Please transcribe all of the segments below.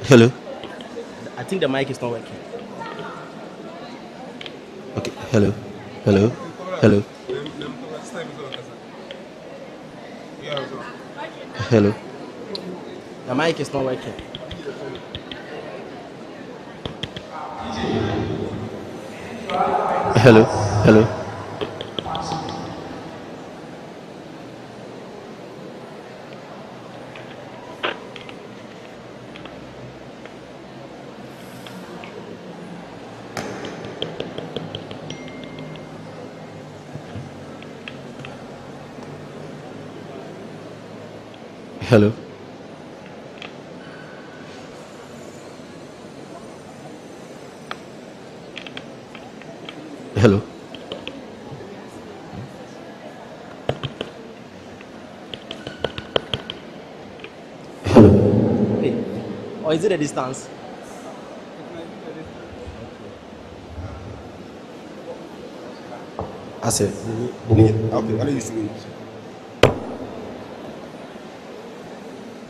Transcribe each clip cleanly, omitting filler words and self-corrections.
Hello. I think the mic is not working. Okay. Hello. Hello. Hello. Hello. The mic is not working. Hello. Hello. Hello. Hello. Hello. Hey. Or is it a distance? I said. Okay, why don't you see it?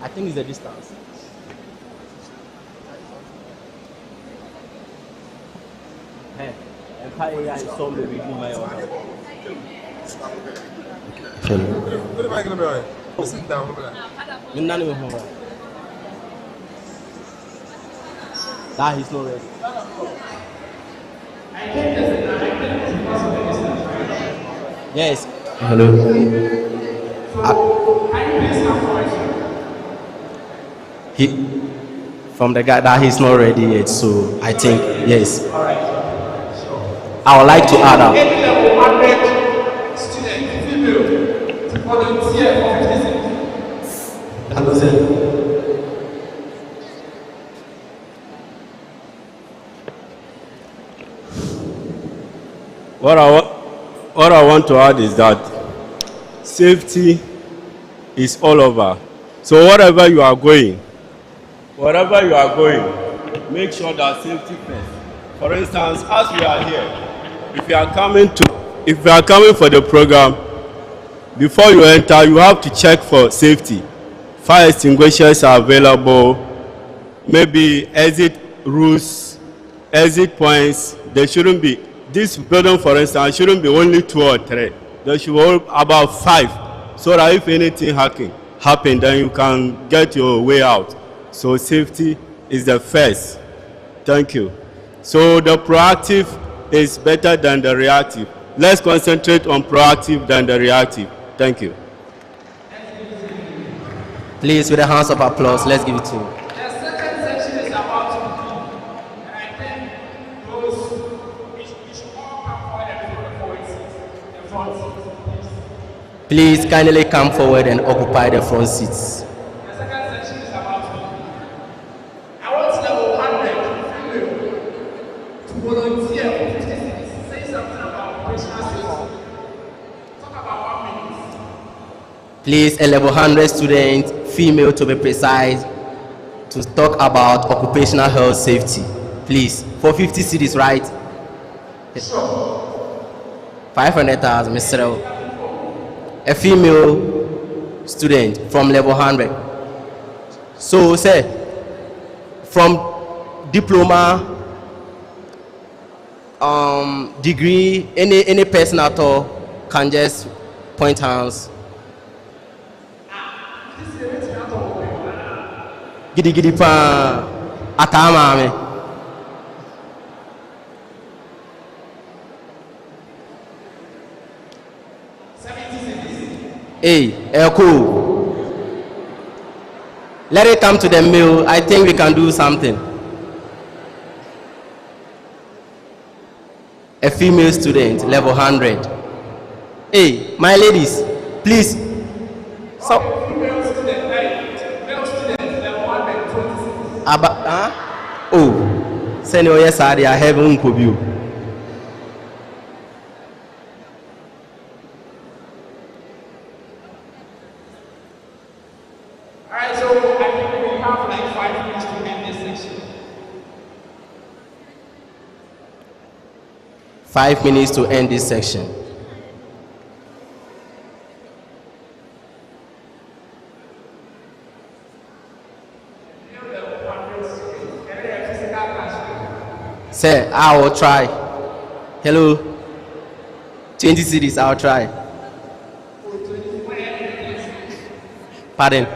I think it's a distance. Hey. Empire and some baby do my own. Hello. What am I going to be? Sit down. None of them. That he's not ready. Yes. Hello. He from the guy that he's not ready yet, so I think yes. I would like to add up. What I want to add is that safety is all over. So wherever you are going, make sure that safety first. For instance, as we are here, if you are coming for the program, before you enter, you have to check for safety. Fire extinguishers are available. Maybe exit routes, exit points. There shouldn't be. This building, for instance, shouldn't be only 2 or 3. There should be about 5, so that if anything happen, then you can get your way out. So safety is the first. Thank you. So the proactive is better than the reactive. Let's concentrate on proactive than the reactive. Thank you. Please, with a hands of applause, let's give it to him. The second section is about to begin, and I think those we should all come forward and fill the front seats. Please kindly come forward and occupy the front seats. The second section is about to begin. I want level 100 to volunteer for 50 seconds. Say something about operational safety. Talk about 1 minute. Please, a level 100 student, female to be precise, to talk about occupational health safety. Please, for 50 cities, right? Sure. 500,000, Mr. A female student from level 100. So, say, from diploma, degree, any person at all can just point hands. Gidi gidi pa atama me. Hey, cool. Let it come to the mill. I think we can do something. A female student, level 100. Hey, my ladies, please. So. Oh, senior, yes, I have un you. Alright, so I think we have like 5 minutes to end this section. 5 minutes to end this section. Sir, I will try. Hello. 20 cities, I'll try. Pardon.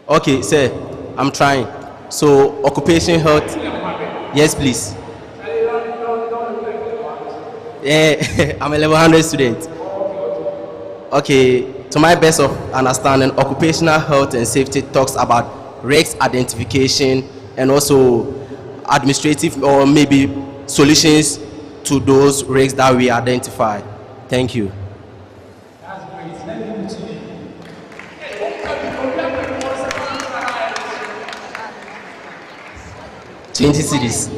Okay, sir, I'm trying. So, occupation health. Yes, please. Yeah, I'm a level 100 student. Okay, to my best of understanding, occupational health and safety talks about risks identification and also administrative or maybe solutions to those risks that we identify. Thank you. 20 cities.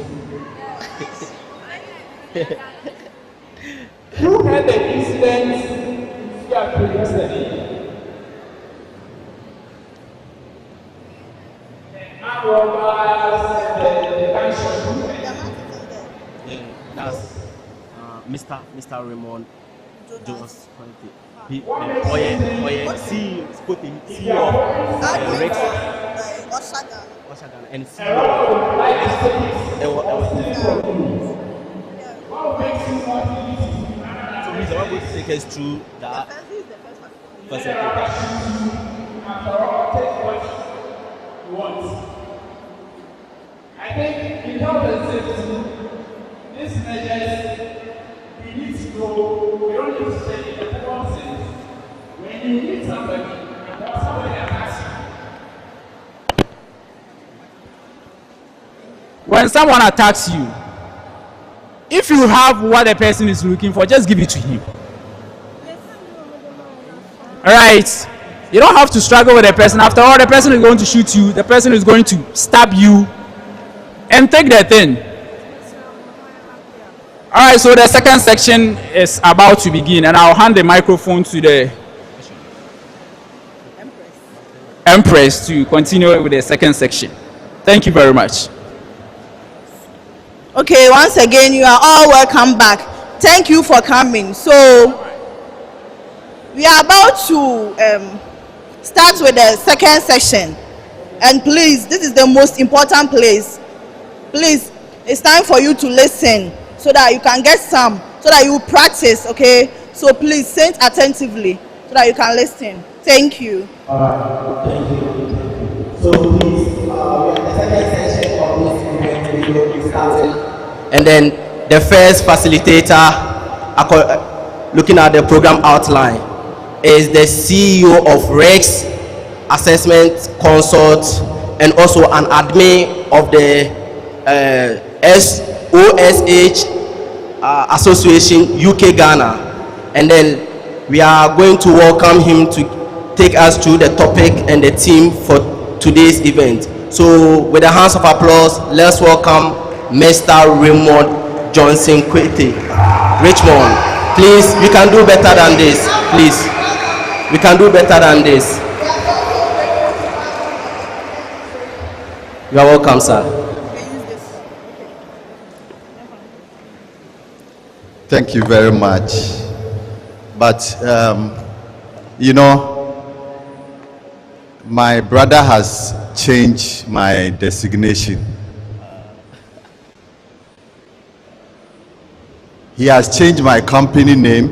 Who had the incident in Seattle yesterday? The armed robbers, the gunshot. That's Mr. Raymond Jones. CEO of Rex Oshagan and CEO. So he's the one going to take us through that facility. I think in health and safety, these measures, we need to go, we don't need to say in the process. When you meet somebody, and somebody attacks you. When someone attacks you, if you have what the person is looking for, just give it to him. Alright? You don't have to struggle with the person. After all, the person is going to shoot you, the person is going to stab you, and take the thing. Alright, so the second section is about to begin, and I'll hand the microphone to the Empress to continue with the second section. Thank you very much. Okay, once again, you are all welcome back. Thank you for coming. So, we are about to start with the second session. And please, this is the most important place. Please, it's time for you to listen so that you can get some, so that you practice, okay? So please, sit attentively so that you can listen. Thank you. Alright, thank you. So please, we are the second session of this event will be starting. And then the first facilitator, looking at the program outline, is the CEO of Rex Assessment Consult and also an admin of the OSH Association UK Ghana. And then we are going to welcome him to take us through the topic and the theme for today's event. So with the hands of applause, let's welcome Mr. Raymond Johnson Kwete. Richmond, please, we can do better than this. Please, we can do better than this. You are welcome, sir. Thank you very much. But, you know, my brother has changed my designation. He has changed my company name,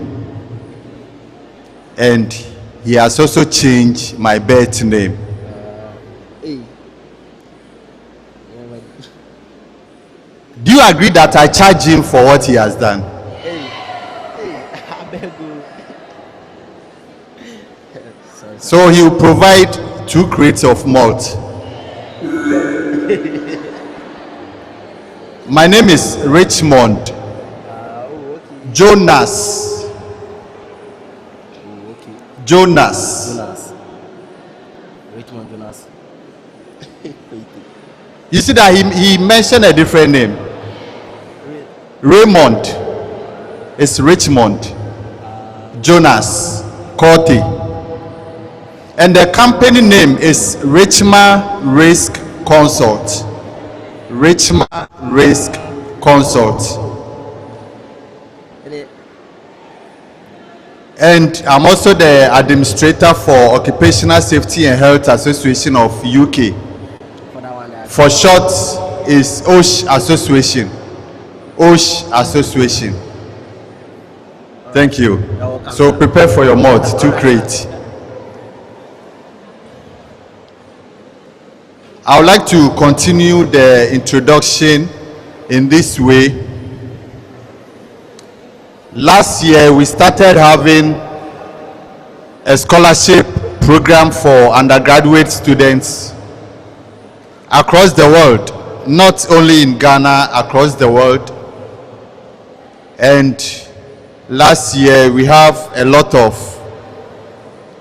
and he has also changed my birth name. Do you agree that I charge him for what he has done? So he will provide 2 crates of malt. My name is Richmond Jonas. Jonas. Richmond Jonas. You see that he mentioned a different name. Raymond is Richmond Jonas Corte. And the company name is Richma Risk Consult. Richma Risk Consult. And I'm also the administrator for Occupational Safety and Health Association of UK. For short is OSH Association. OSH Association. Thank you. So prepare for your mouth to create. I would like to continue the introduction in this way. Last year we started having a scholarship program for undergraduate students across the world, not only in Ghana, across the world. And last year we have a lot of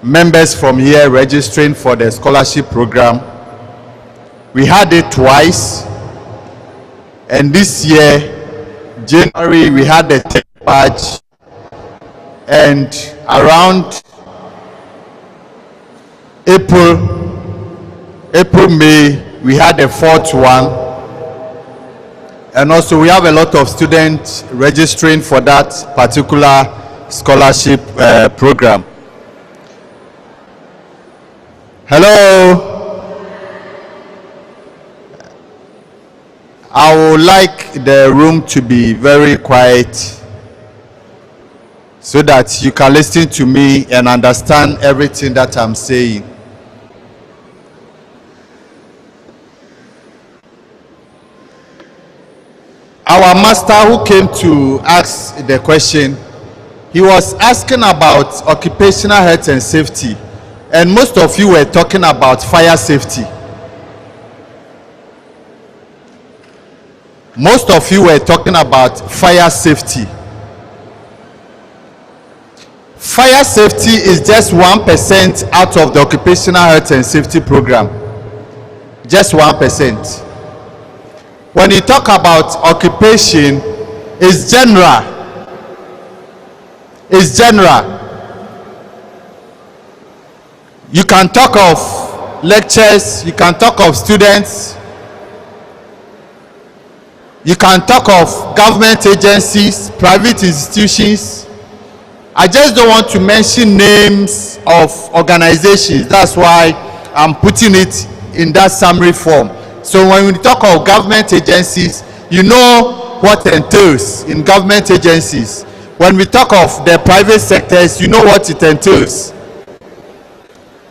members from here registering for the scholarship program. We had it twice, and this year, January, we had the third batch, and around April, May, we had the fourth one, and also we have a lot of students registering for that particular scholarship program. Hello. I would like the room to be very quiet so that you can listen to me and understand everything that I'm saying. Our master who came to ask the question, he was asking about occupational health and safety, and most of you were talking about fire safety. Most of you were talking about fire safety. Fire safety is just 1% out of the occupational health and safety program. Just 1%. When you talk about occupation, it's general. It's general. You can talk of lectures, you can talk of students, you can talk of government agencies, private institutions. I just don't want to mention names of organizations. That's why I'm putting it in that summary form. So when we talk of government agencies, you know what entails in government agencies. When we talk of the private sectors, you know what it entails.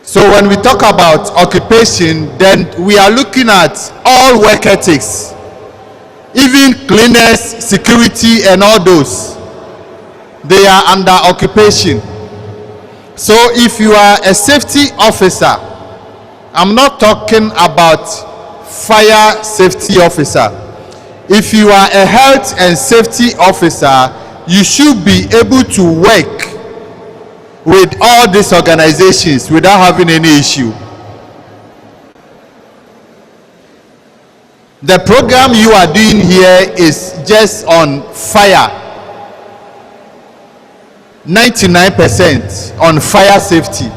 So when we talk about occupation, then we are looking at all work ethics. Even cleaners, security, and all those, they are under occupation. So if you are a safety officer, I'm not talking about fire safety officer. If you are a health and safety officer, you should be able to work with all these organizations without having any issue. The program you are doing here is just on fire. 99% on fire safety.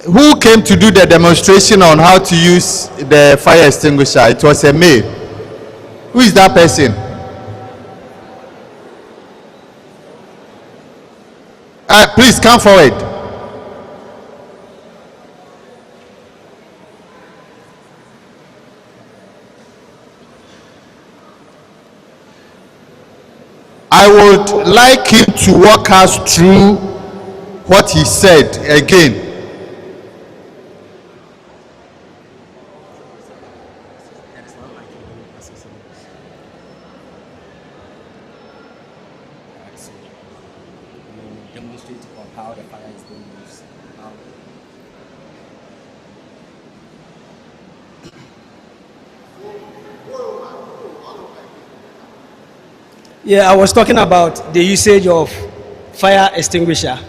Who came to do the demonstration on how to use the fire extinguisher? It was a male. Who is that person? Please come forward. I would like him to walk us through what he said again. Yeah, I was talking about the usage of fire extinguisher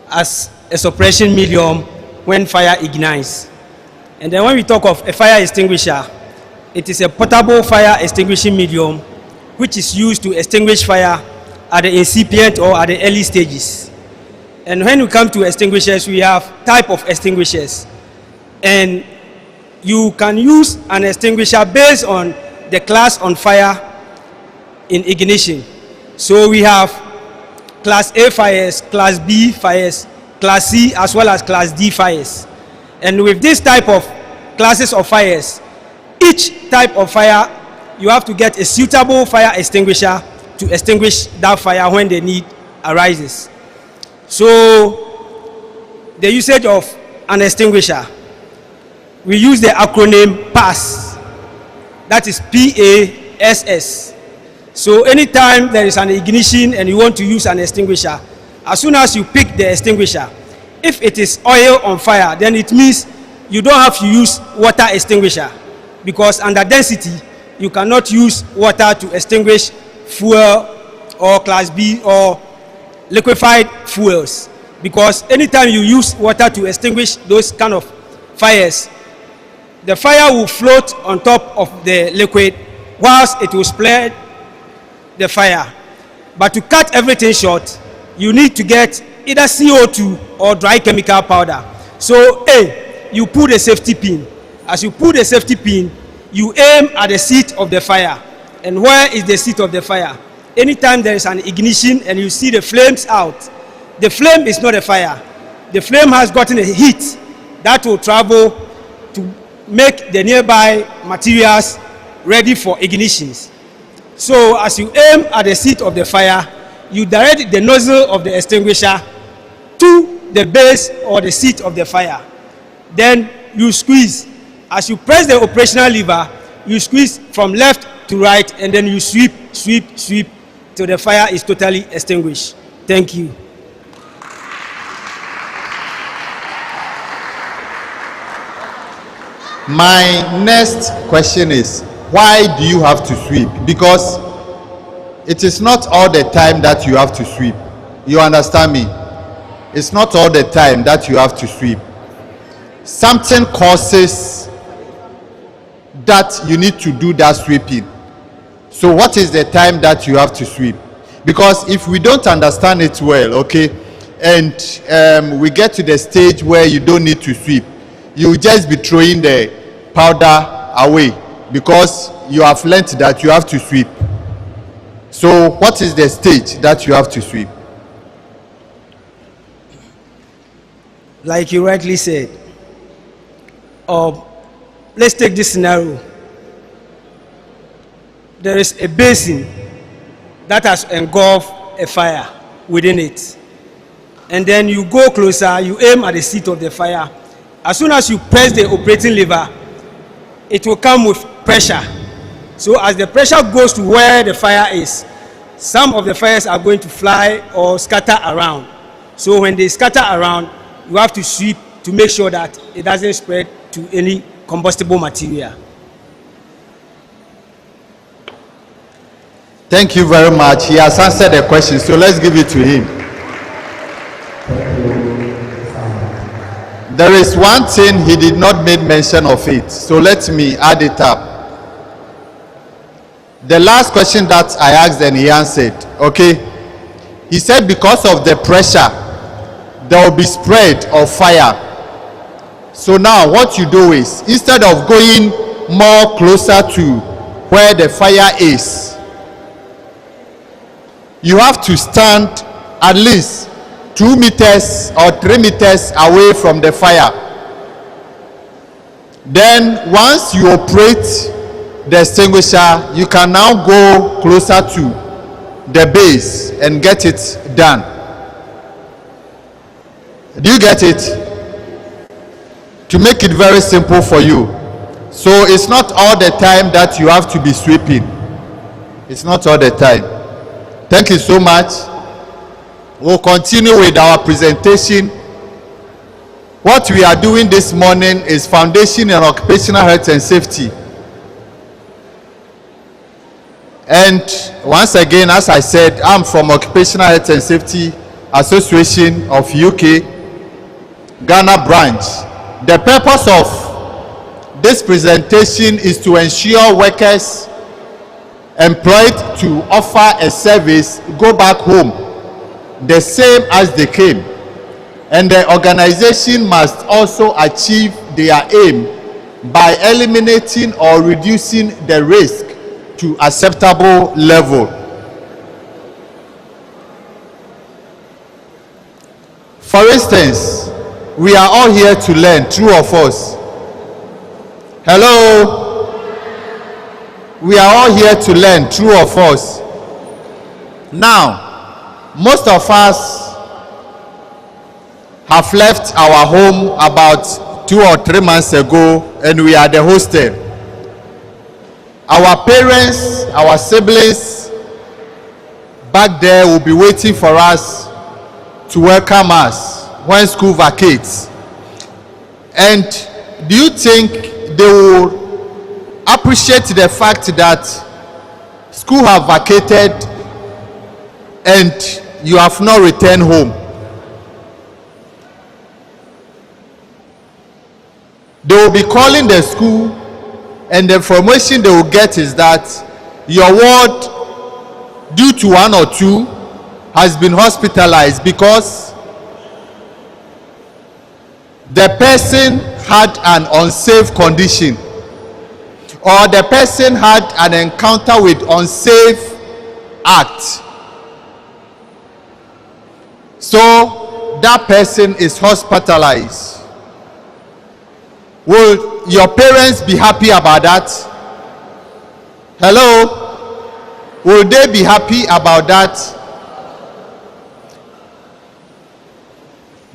as a suppression medium when fire ignites. And then when we talk of a fire extinguisher, it is a portable fire extinguishing medium which is used to extinguish fire at the incipient or at the early stages. And when we come to extinguishers, we have type of extinguishers. And you can use an extinguisher based on the class on fire in ignition. So we have Class A fires, Class B fires, Class C, as well as Class D fires. And with this type of classes of fires, each type of fire, you have to get a suitable fire extinguisher to extinguish that fire when the need arises. So, the usage of an extinguisher, we use the acronym PASS. That is PASS. So, anytime there is an ignition and you want to use an extinguisher, as soon as you pick the extinguisher, if it is oil on fire, then it means you don't have to use water extinguisher, because under density, you cannot use water to extinguish fuel or Class B or liquefied fuels, because anytime you use water to extinguish those kind of fires, the fire will float on top of the liquid whilst it will spread the fire. But to cut everything short, you need to get either CO2 or dry chemical powder. So A, you put a safety pin. As you put the safety pin, you aim at the seat of the fire. And where is the seat of the fire? Anytime there is an ignition and you see the flames out, the flame is not a fire. The flame has gotten a heat that will travel to make the nearby materials ready for ignitions. So as you aim at the seat of the fire, you direct the nozzle of the extinguisher to the base or the seat of the fire. Then you squeeze. As you press the operational lever, you squeeze from left to right, and then you sweep till the fire is totally extinguished. Thank you. My next question is, why do you have to sweep? Because it is not all the time that you have to sweep. You understand me? It's not all the time that you have to sweep. Something causes that you need to do that sweeping. So what is the time that you have to sweep? Because if we don't understand it well, okay, and we get to the stage where you don't need to sweep, you will just be throwing the powder away because you have learnt that you have to sweep. So what is the stage that you have to sweep? Like you rightly said, let's take this scenario. There is a basin that has engulfed a fire within it. And then you go closer, you aim at the seat of the fire. As soon as you press the operating lever, it will come with pressure. So as the pressure goes to where the fire is, some of the fires are going to fly or scatter around. So when they scatter around, you have to sweep to make sure that it doesn't spread to any combustible material. Thank you very much. He has answered the question, so let's give it to him. There is one thing he did not make mention of it, so let me add it up. The last question that I asked and he answered, okay, he said because of the pressure, there will be spread of fire. So now what you do is, instead of going more closer to where the fire is, you have to stand at least 2 meters or 3 meters away from the fire. Then once you operate the extinguisher, you can now go closer to the base and get it done. Do you get it? To make it very simple for you. So it's not all the time that you have to be sweeping. It's not all the time. Thank you so much. We'll continue with our presentation. What we are doing this morning is Foundation in Occupational Health and Safety. And once again, as I said, I'm from Occupational Health and Safety Association of UK, Ghana branch. The purpose of this presentation is to ensure workers employed to offer a service go back home the same as they came, and the organization must also achieve their aim by eliminating or reducing the risk to acceptable level. For instance, we are all here to learn, true or false? Hello? We are all here to learn, true or false? Now, most of us have left our home about 2 or 3 months ago, and we are at the hostel. Our parents, our siblings back there will be waiting for us to welcome us when school vacates. And do you think they will appreciate the fact that school have vacated and you have not returned home? They will be calling the school, and the information they will get is that your ward, due to 1 or 2, has been hospitalized because the person had an unsafe condition, or the person had an encounter with unsafe act. So that person is hospitalized. Will your parents be happy about that? Hello? Will they be happy about that?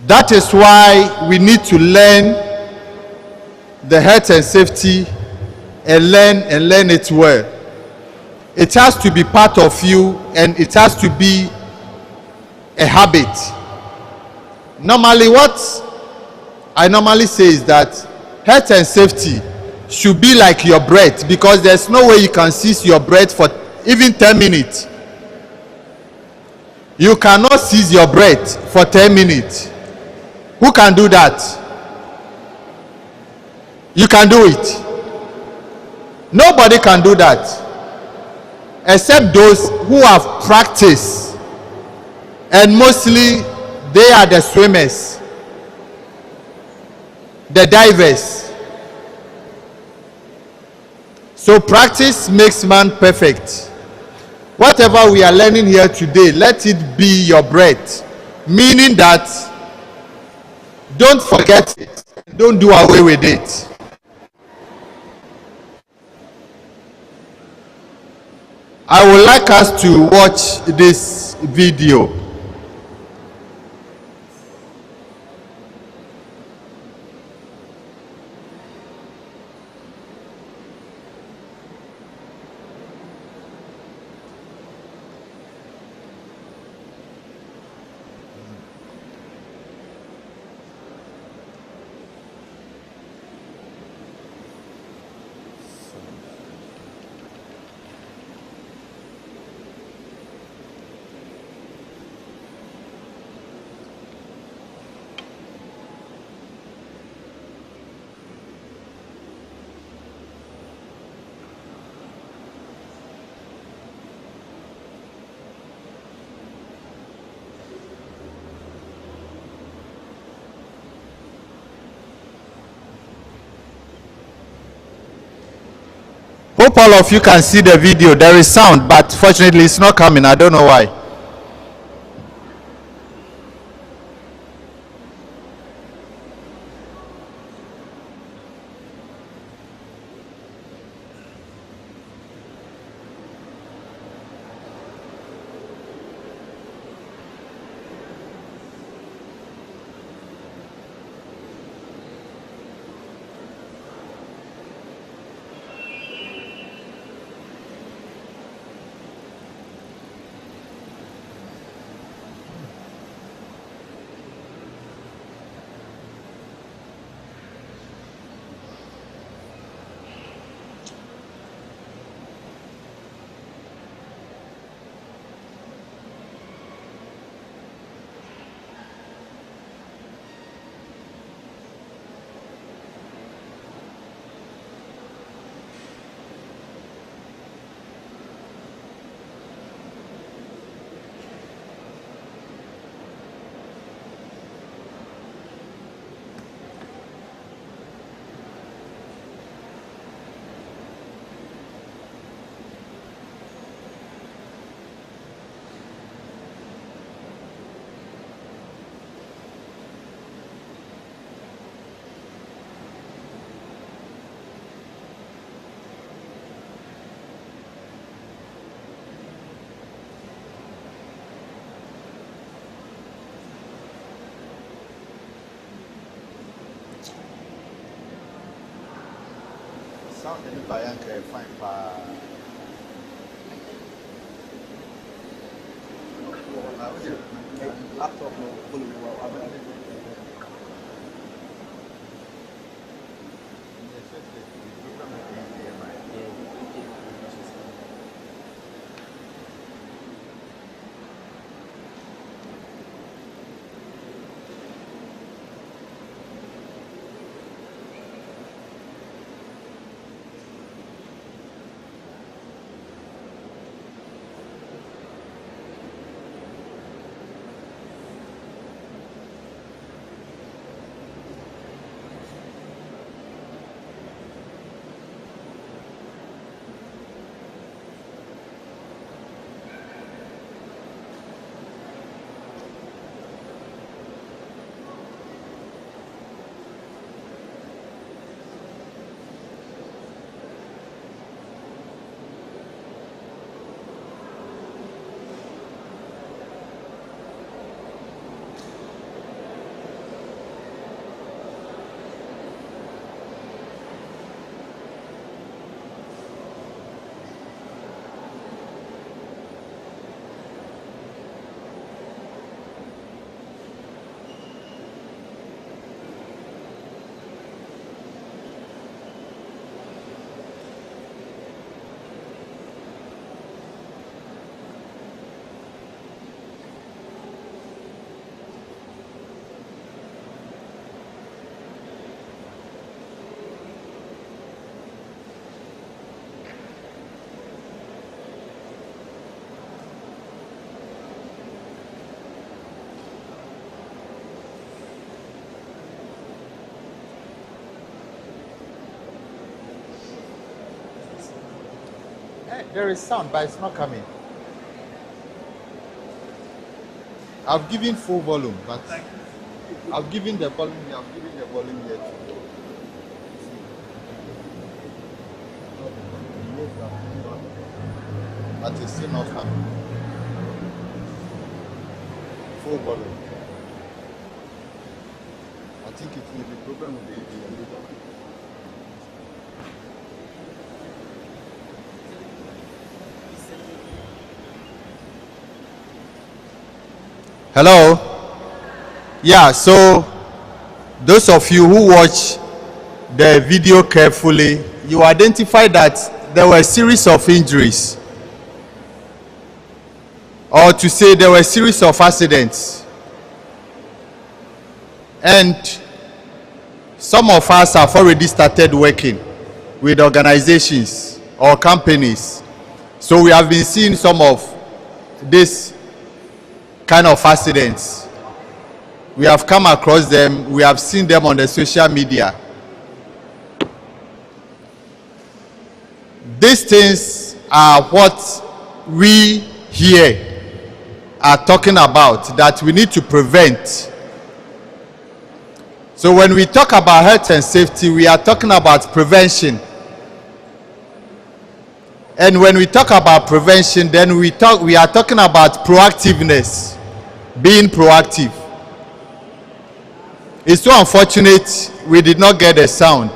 That is why we need to learn the health and safety and learn it well. It has to be part of you, and it has to be a habit. Normally, what I normally say is that health and safety should be like your breath, because there's no way you can cease your breath for even 10 minutes. You cannot cease your breath for 10 minutes. Who can do that? You can do it. Nobody can do that except those who have practiced, and mostly they are the swimmers, the divers. So practice makes man perfect. Whatever we are learning here today, let it be your breath, meaning that don't forget it, don't do away with it. I would like us to watch this video. Hope all of you can see the video. There is sound, but fortunately it's not coming. I don't know why. sound in the Bayanka fine. Laptop no full well. There is sound, but it's not coming. I've given full volume, but I've given the volume. I've given the volume here too. But it's still not coming. Full volume. I think it will be a problem with the Hello? Yeah, so those of you who watch the video carefully, you identify that there were a series of injuries. Or to say there were a series of accidents. And some of us have already started working with organizations or companies. So we have been seeing some of this kind of accidents. We have come across them, we have seen them on the social media. These things are what we here are talking about, that we need to prevent. So when we talk about health and safety, we are talking about prevention. And when we talk about prevention, then we are talking about proactiveness. Being proactive. It's so unfortunate we did not get the sound.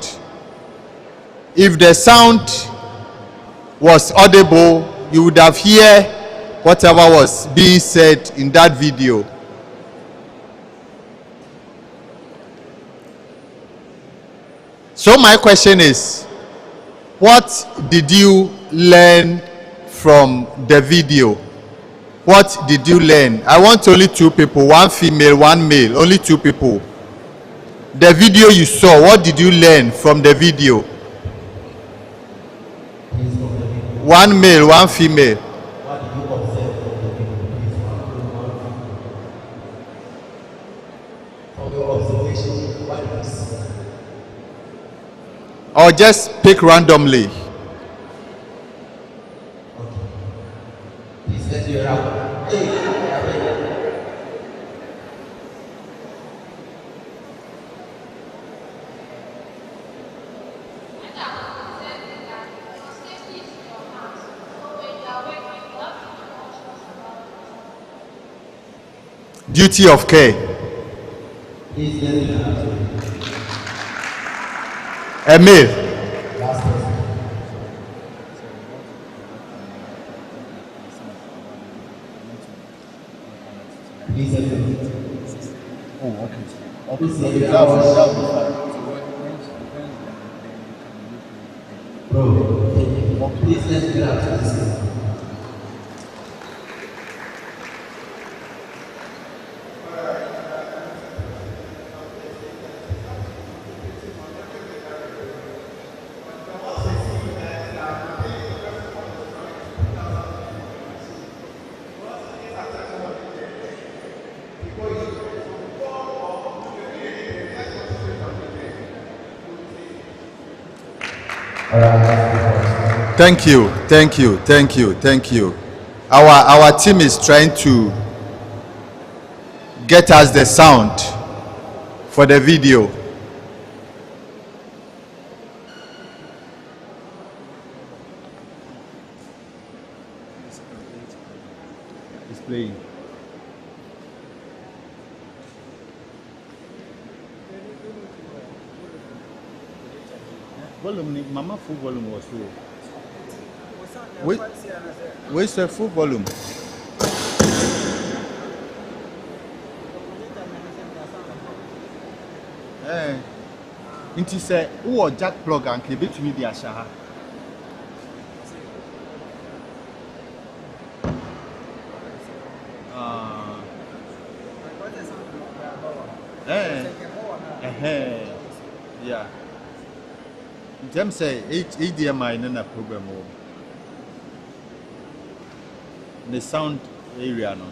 If the sound was audible, you would have heard whatever was being said in that video. So my question is, what did you learn from the video? What did you learn? I want only 2 people, 1 female, 1 male, only 2 people. The video you saw, what did you learn from the video? 1 male, 1 female. Or just pick randomly. Duty of care. A male. Thank you, thank you, thank you, thank you. Our team is trying to get us the sound for the video. It's playing. Volume, Mama, full volume was low. Where's the full volume? Inti say who jack plug and can between the ashaha. Yeah. Them say HDMI in a program the sound area no.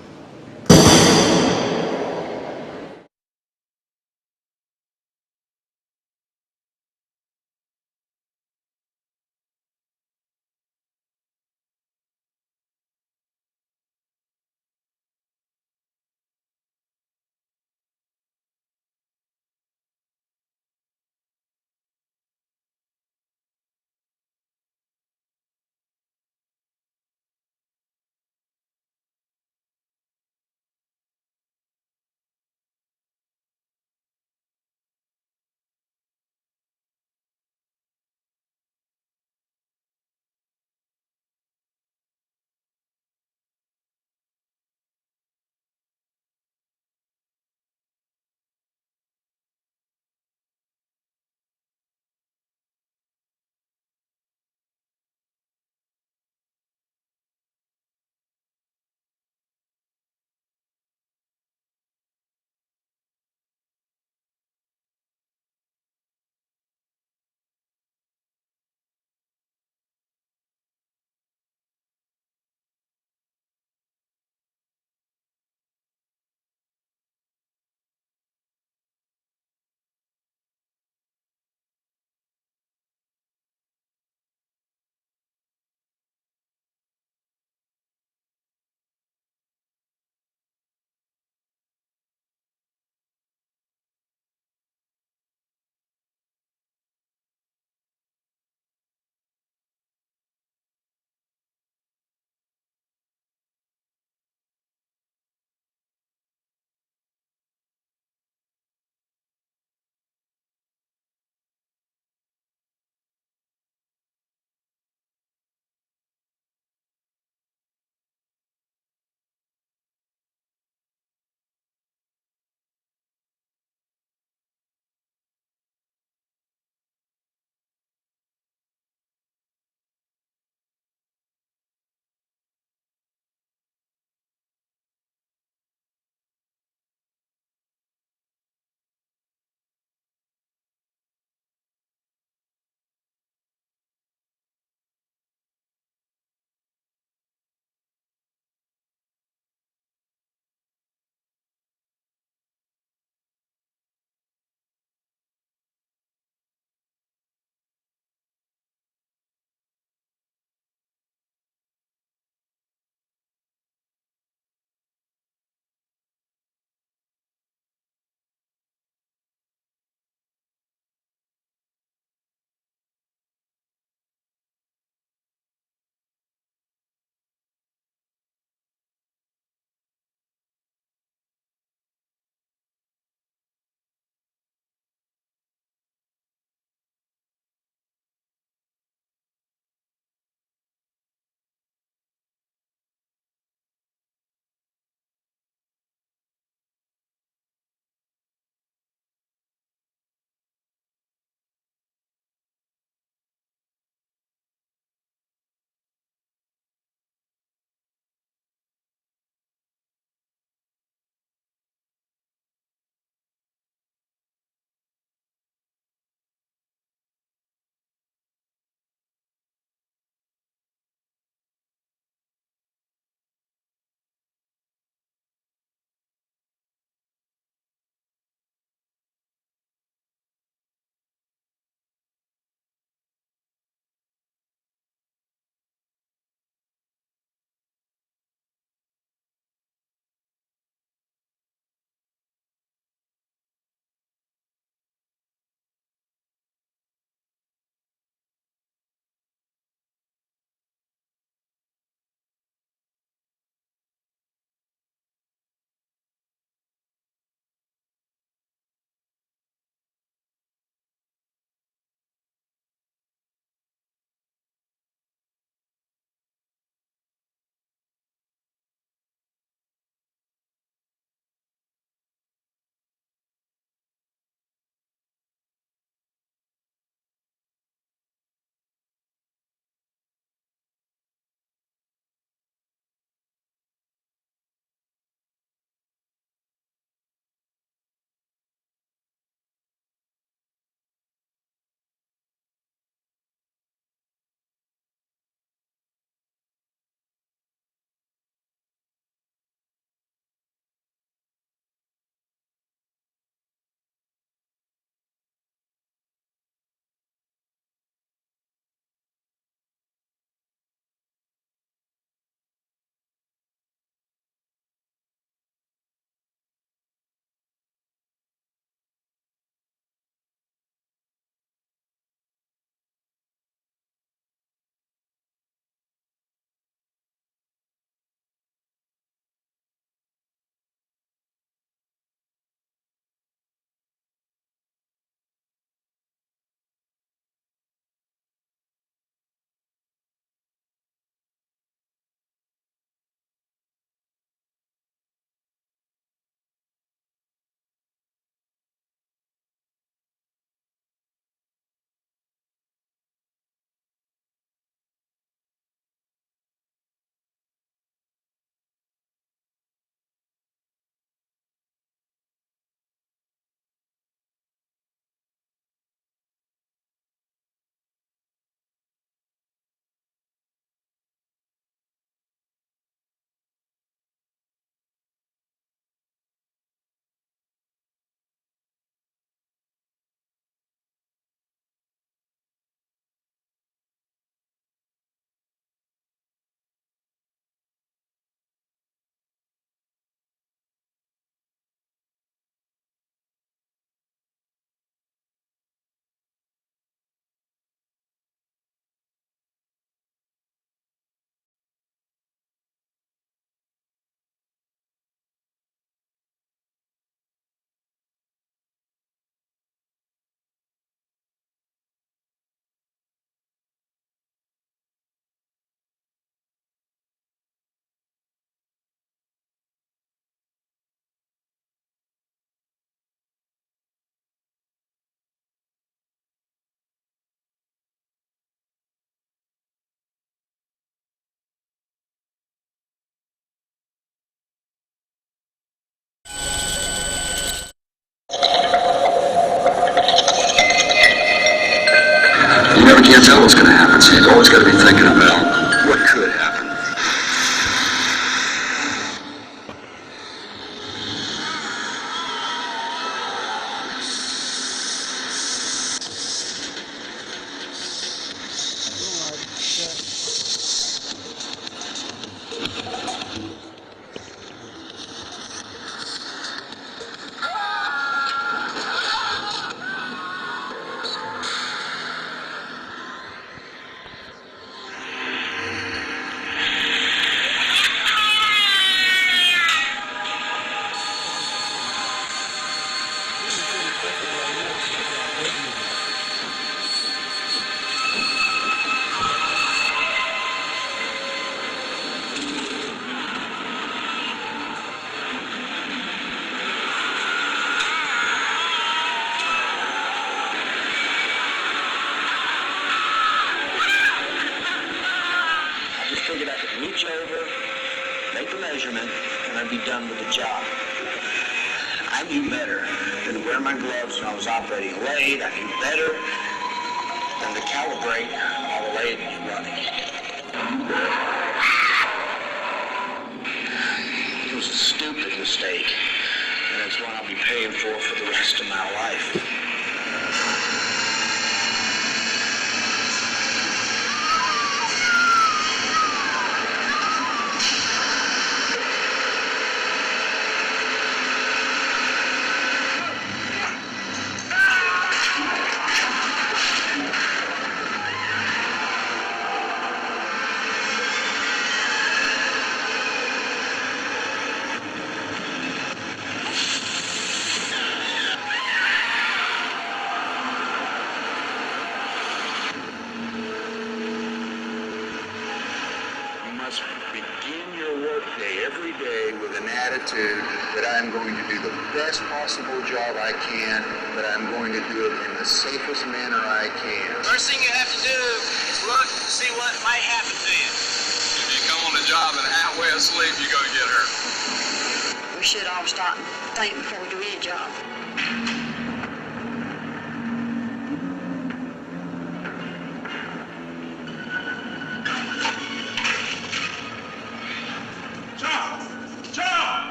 can't tell what's going to happen, so you've always got to be thinking about what could happen.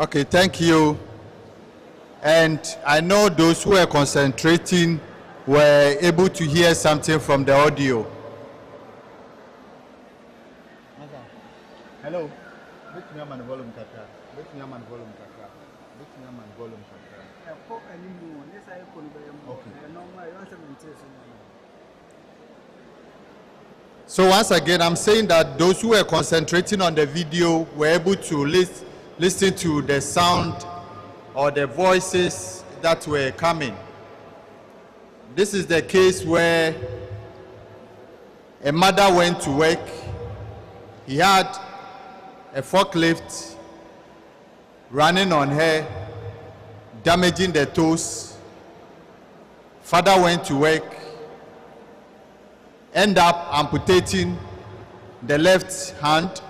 Okay, thank you. And I know those who were concentrating were able to hear something from the audio. Hello. Volume So once again, I'm saying that those who were concentrating on the video were able to listen to the sound or the voices that were coming. This is the case where a mother went to work. He had a forklift running on her, damaging the toes. Father went to work, end up amputating the left hand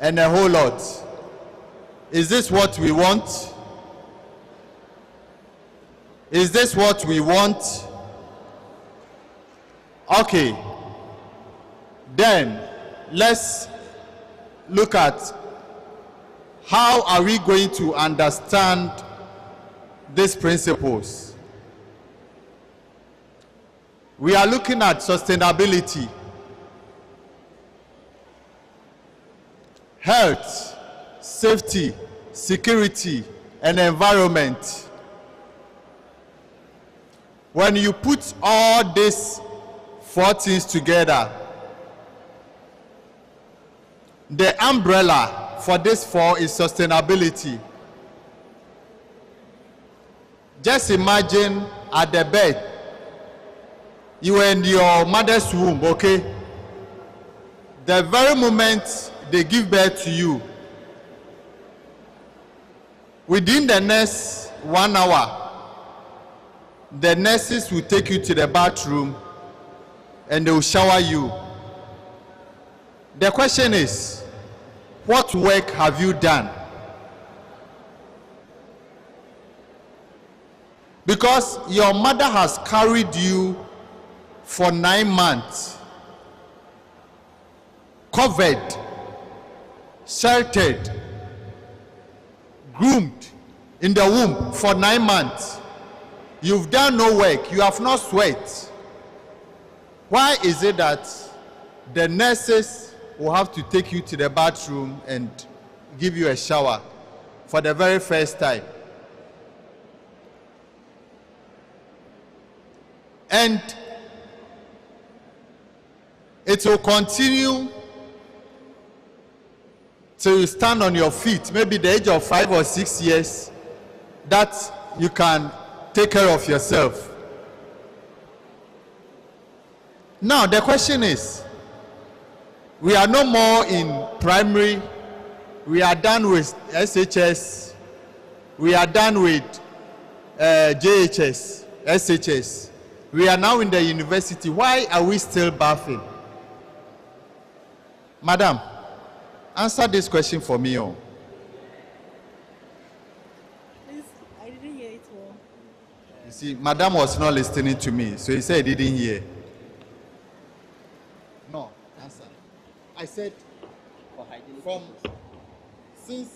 and a whole lot. Is this what we want? Is this what we want? Okay. Then let's look at how are we going to understand these principles. We are looking at sustainability, health, safety, security, and environment. When you put all these four things together, the umbrella for these four is sustainability. Just imagine at the bed, you were in your mother's womb, okay? The very moment they give birth to you, within the next 1 hour, the nurses will take you to the bathroom and they will shower you. The question is, what work have you done? Because your mother has carried you for 9 months, covered, sheltered, groomed in the womb for 9 months. You've done no work, you have not sweat. Why is it that the nurses will have to take you to the bathroom and give you a shower for the very first time? And it will continue till you stand on your feet, maybe the age of 5 or 6 years, that you can take care of yourself. Now the question is, we are no more in primary, we are done with SHS, we are done with JHS, SHS. We are now in the university. Why are we still bathing? Madam, answer this question for me. Please, I didn't hear it well. You see, Madam was not listening to me, so he said he didn't hear. No, answer. I said, since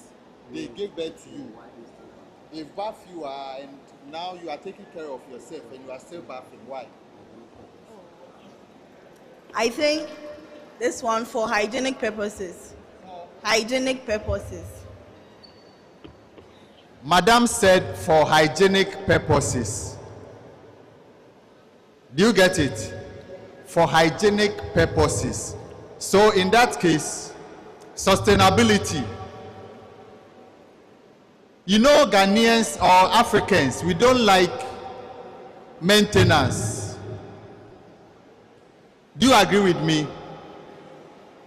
they gave birth to you, they bath you and now you are taking care of yourself and you are still bathing. Why? I think this one for hygienic purposes. Hygienic purposes. Madam said for hygienic purposes. Do you get it? For hygienic purposes. So in that case, sustainability. You know, Ghanaians or Africans, we don't like maintenance. Do you agree with me?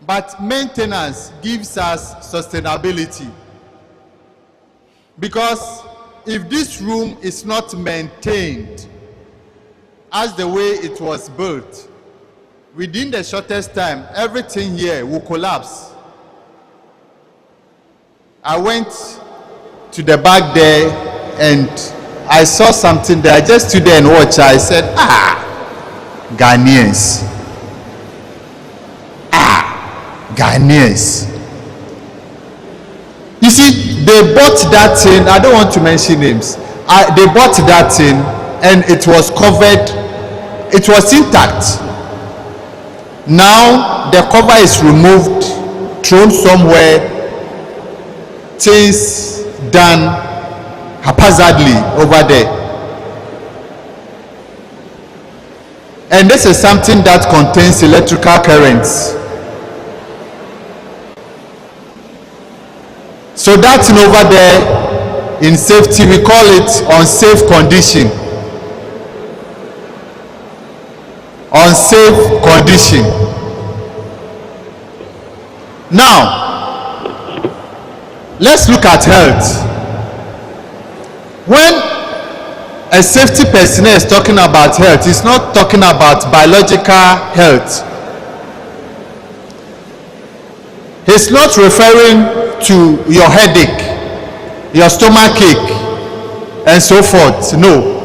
But maintenance gives us sustainability. Because if this room is not maintained as the way it was built, within the shortest time, everything here will collapse. I went to the back there and I saw something there. I just stood there and watched. I said, Ghanaians. Ghanaians. You see, they bought that thing. I don't want to mention names. They bought that thing and it was covered. It was intact. Now the cover is removed, thrown somewhere, things done haphazardly over there. And this is something that contains electrical currents. So that thing over there in safety, we call it unsafe condition. Unsafe condition. Now, let's look at health. When a safety personnel is talking about health, it's not talking about biological health. He's not referring to your headache, your stomach ache, and so forth. No.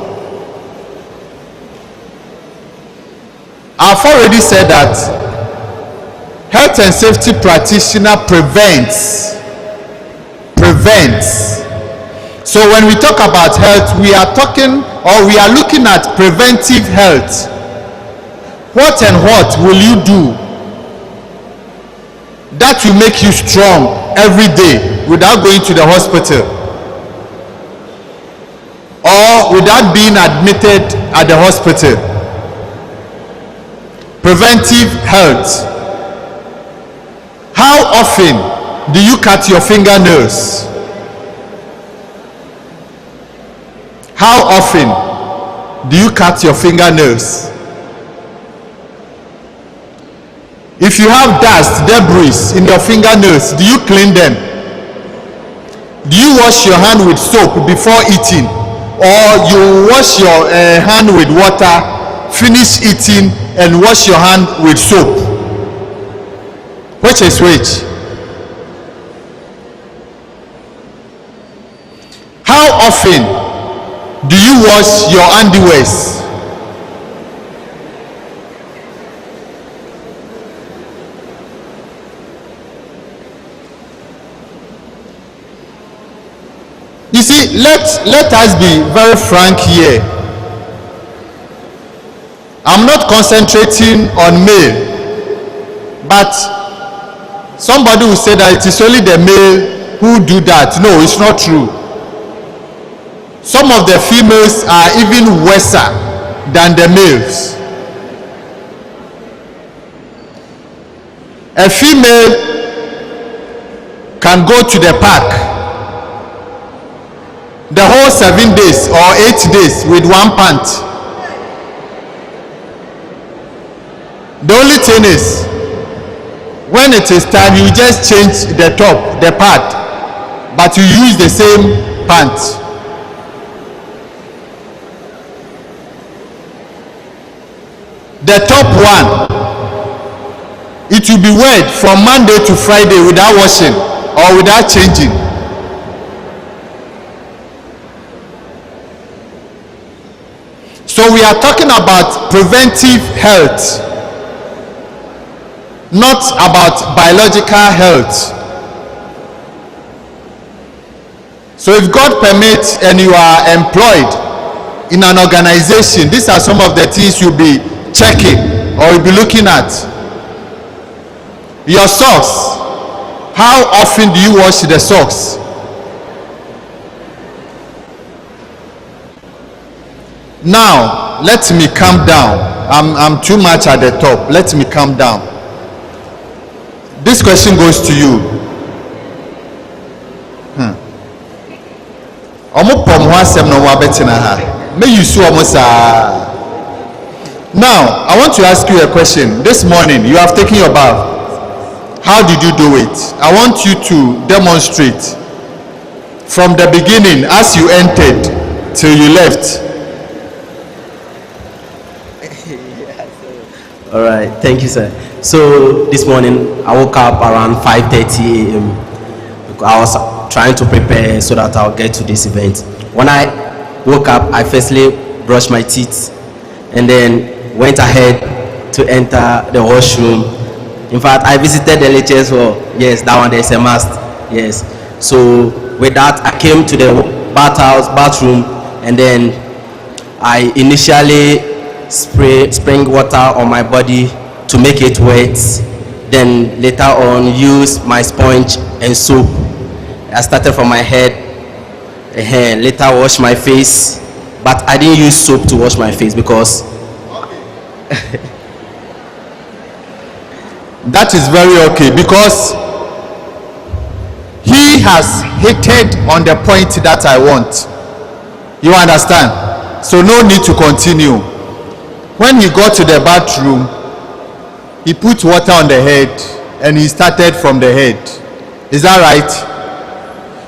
I've already said that health and safety practitioner prevents. So when we talk about health, we are talking, or we are looking at preventive health. What and what will you do that will make you strong every day without going to the hospital or without being admitted at the hospital? Preventive health. How often do you cut your fingernails? How often do you cut your fingernails? If you have dust, debris in your fingernails, do you clean them? Do you wash your hand with soap before eating? Or you wash your hand with water, finish eating, and wash your hand with soap? Which is which? How often do you wash your underwears? You see, let us be very frank here. I'm not concentrating on male, but somebody will say that it is only the male who do that. No, it's not true. Some of the females are even worse than the males. A female can go to the park the whole 7 days or 8 days with one pant. The only thing is, when it is time, you just change the top, the pad, but you use the same pant. The top one, it will be wet from Monday to Friday without washing or without changing. So we are talking about preventive health, not about biological health. So if God permits and you are employed in an organization, these are some of the things you'll be checking or you'll be looking at. Your socks. How often do you wash the socks? Now, let me calm down. I'm too much at the top. Let me calm down. This question goes to you. Now, I want to ask you a question. This morning, you have taken your bath. How did you do it? I want you to demonstrate from the beginning as you entered till you left. All right, thank you, sir. So this morning I woke up around 5:30 a.m. I was trying to prepare so that I'll get to this event. When I woke up, I firstly brushed my teeth and then went ahead to enter the washroom. In fact, I visited the LHS for, yes, that one there's a must. Yes. So with that, I came to the bathroom, and then I initially spraying water on my body to make it wet. Then later on, use my sponge and soap. I started from my head, later wash my face, but I didn't use soap to wash my face because That is very okay because he has hit on the point that I want. You understand? So no need to continue. When he got to the bathroom, he put water on the head and he started from the head. Is that right?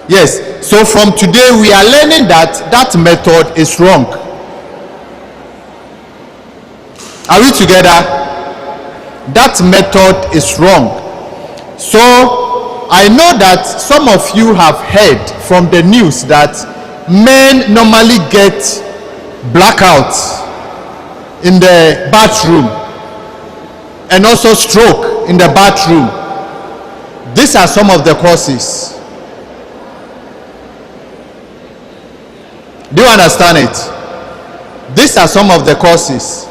Yes. So from today we are learning that that method is wrong. Are we together? That method is wrong. So I know that some of you have heard from the news that men normally get blackouts in the bathroom and also stroke in the bathroom. These are some of the causes. Do you understand it? These are some of the causes.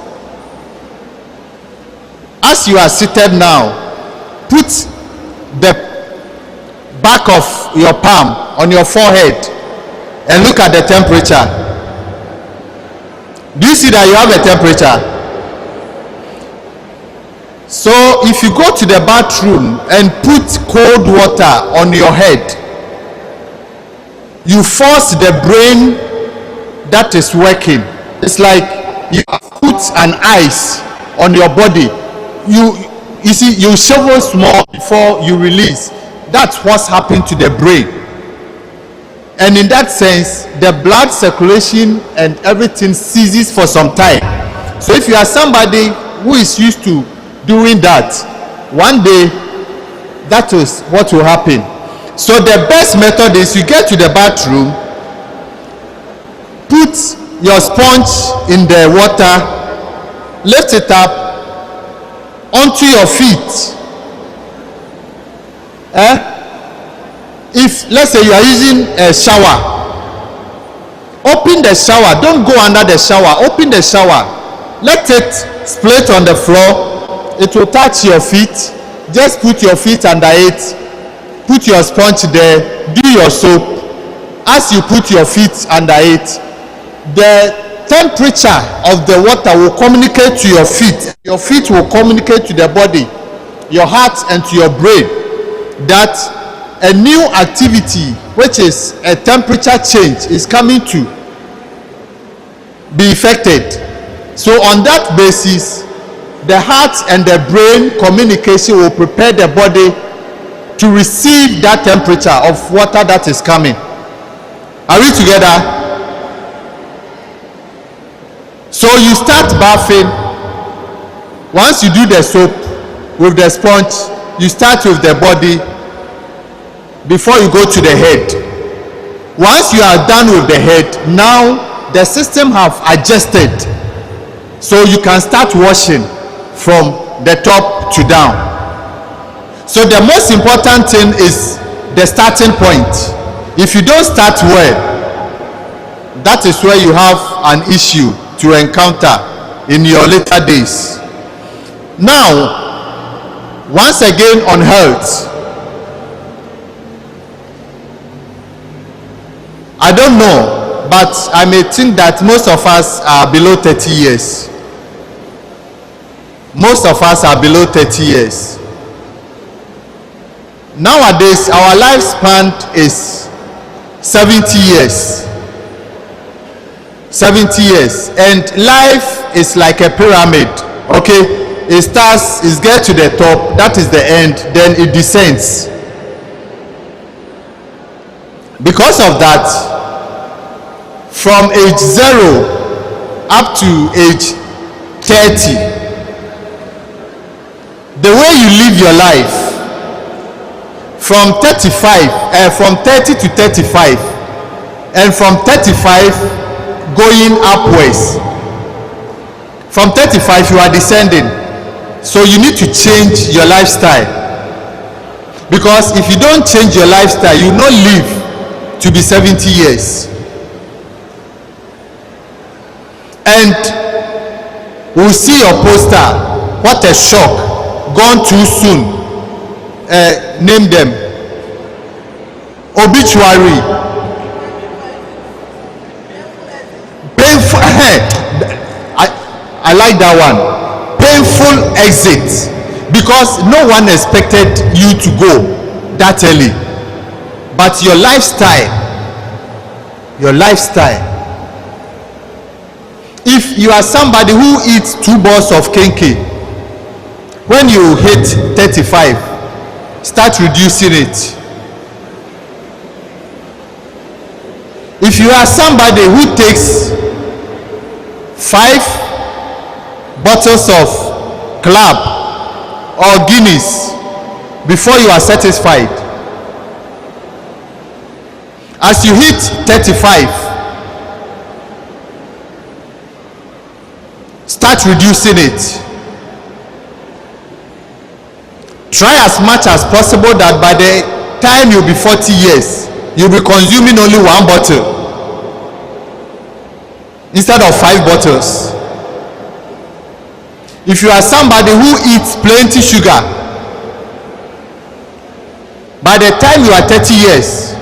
As you are seated now, put the back of your palm on your forehead and look at the temperature. Do you see that you have a temperature? So if you go to the bathroom and put cold water on your head, you force the brain that is working. It's like you put an ice on your body. You see, you shovel small before you release. That's what's happened to the brain. And in that sense, the blood circulation and everything ceases for some time. So if you are somebody who is used to doing that, one day that is what will happen. So the best method is you get to the bathroom, put your sponge in the water, lift it up onto your feet. If let's say you are using a shower, open the shower. Don't go under the shower. Open the shower. Let it split on the floor. It will touch your feet. Just put your feet under it. Put your sponge there. Do your soap. As you put your feet under it, the temperature of the water will communicate to your feet. Your feet will communicate to the body, your heart, and to your brain that a new activity, which is a temperature change, is coming to be affected. So on that basis, the heart and the brain communication will prepare the body to receive that temperature of water that is coming. Are we together? So you start bathing. Once you do the soap with the sponge, you start with the body before you go to the head. Once you are done with the head, now the system have adjusted. So you can start washing from the top to down. So the most important thing is the starting point. If you don't start well, that is where you have an issue to encounter in your later days. Now, once again on health, I don't know, but I may think that most of us are below 30 years. Most of us are below 30 years. Nowadays, our lifespan is 70 years. 70 years. And life is like a pyramid. Okay? It starts, it gets to the top, that is the end, then it descends. Because of that, from age 0 up to age 30, the way you live your life, from 30 to 35, and from 35 going upwards. From 35 you are descending. So you need to change your lifestyle. Because if you don't change your lifestyle, you will not live to be 70 years. And we'll see your poster. What a shock. Gone too soon. Name them. Obituary. Painful. I like that one. painful exit because no one expected you to go that early. But your lifestyle, if you are somebody who eats 2 balls of kenke, when you hit 35, start reducing it. If you are somebody who takes 5 bottles of Club or Guinness before you are satisfied, as you hit 35, start reducing it. Try as much as possible that by the time you'll be 40 years, you'll be consuming only 1 bottle instead of 5 bottles. If you are somebody who eats plenty sugar, by the time you are 30 years,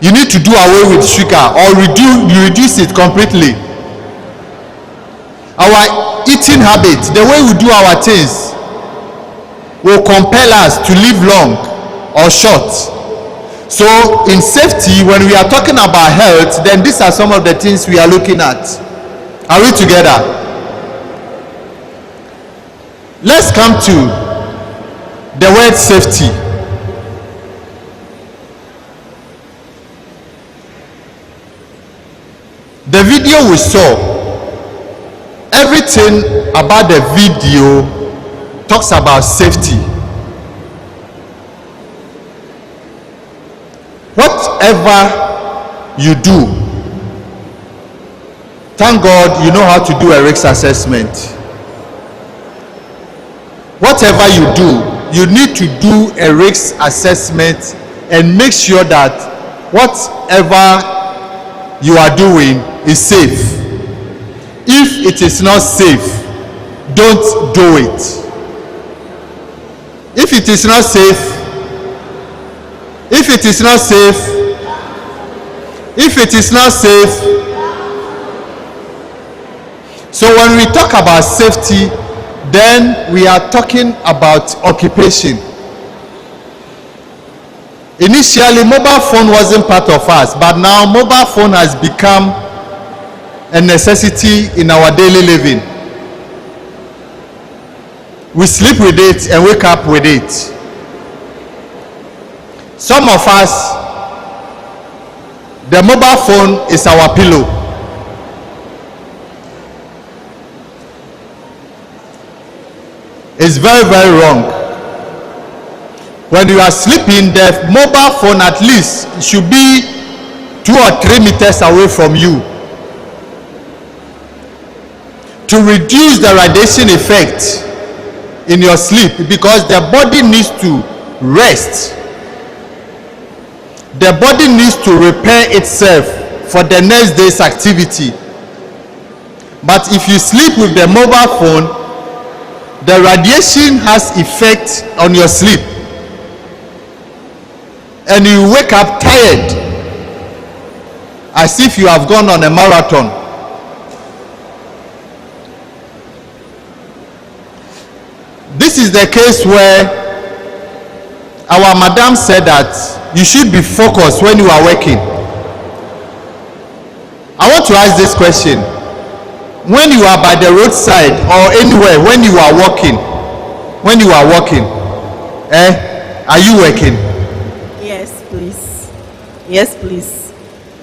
you need to do away with sugar or reduce it completely. Our eating habits, the way we do our things, will compel us to live long or short. So in safety, when we are talking about health, then these are some of the things we are looking at. Are we together? Let's come to the word safety. The video we saw, everything about the video talks about safety. Whatever you do, thank God you know how to do a risk assessment. Whatever you do, you need to do a risk assessment and make sure that whatever you are doing is safe. If it is not safe, don't do it. If it is not safe, so when we talk about safety, then we are talking about occupation. Initially, mobile phone wasn't part of us, but now mobile phone has become a necessity in our daily living. We sleep with it and wake up with it. Some of us, the mobile phone is our pillow. It's very, very wrong. When you are sleeping, the mobile phone at least should be 2 or 3 meters away from you to reduce the radiation effect in your sleep, because the body needs to rest. The body needs to repair itself for the next day's activity. But if you sleep with the mobile phone, the radiation has effect on your sleep, and you wake up tired as if you have gone on a marathon. This is the case where our madam said that you should be focused when you are working. I want to ask this question. When you are by the roadside or anywhere, when you are walking, are you working? Yes, please. Yes, please.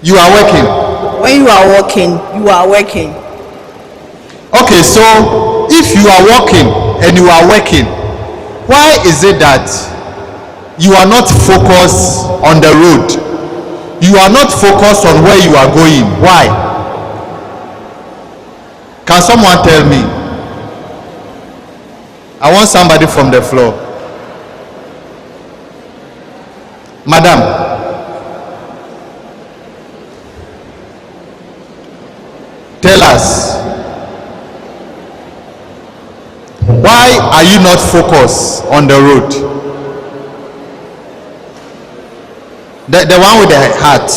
You are working. When you are walking, you are working. Okay, so if you are walking and you are working, why is it that you are not focused on the road? You are not focused on where you are going. Why? Can someone tell me? I want somebody from the floor. Madam. Tell us. Why are you not focused on the road? The one with the hat.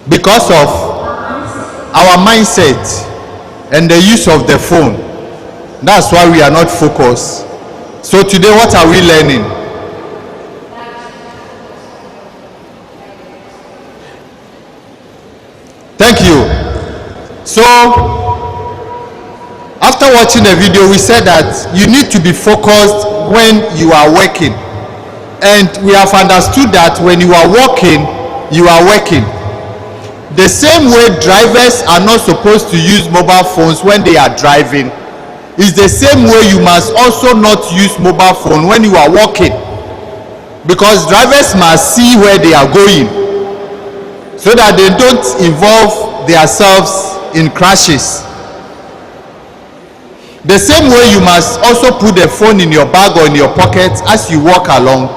because of our mindset and the use of the phone. That's why we are not focused. So today, what are we learning? Thank you. So after watching the video, we said that you need to be focused when you are working, and we have understood that when you are working, you are working. The same way drivers are not supposed to use mobile phones when they are driving, is the same way you must also not use mobile phone when you are working, because drivers must see where they are going so that they don't involve themselves in crashes. The same way you must also put the phone in your bag or in your pocket as you walk along,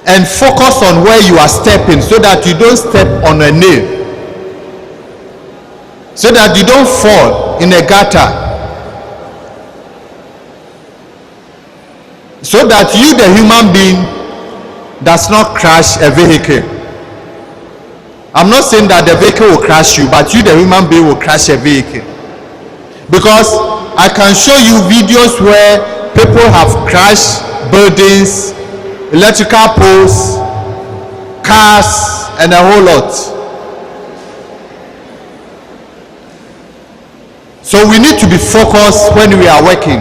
and focus on where you are stepping so that you don't step on a nail, so that you don't fall in a gutter, so that you, the human being, does not crash a vehicle. I'm not saying that the vehicle will crash you, but you, the human being, will crash a vehicle. Because I can show you videos where people have crashed buildings, electrical poles, cars, and a whole lot. So we need to be focused when we are working,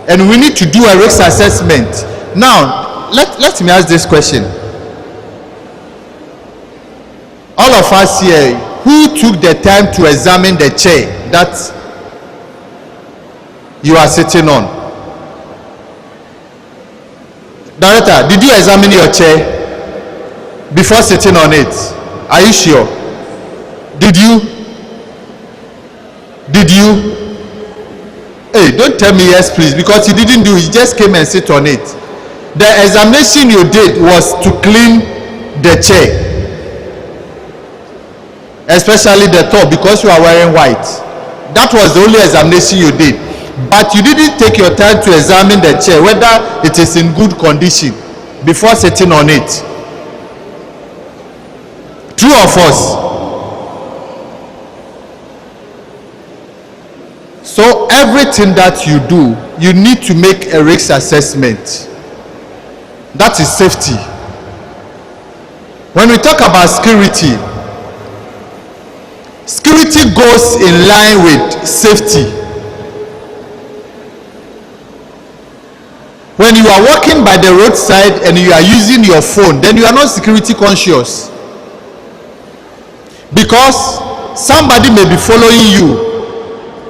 and we need to do a risk assessment. Now, let me ask this question. All of us here, who took the time to examine the chair that you are sitting on? Director, did you examine your chair before sitting on it? Are you sure? Did you? Hey, don't tell me yes please, because you didn't do it, you just came and sit on it. The examination you did was to clean the chair, especially the top, because you are wearing white. That was the only examination you did. But you didn't take your time to examine the chair, whether it is in good condition, before sitting on it. True or false? So everything that you do, you need to make a risk assessment. That is safety. When we talk about security, security goes in line with safety. When you are walking by the roadside and you are using your phone, then you are not security conscious, because somebody may be following you.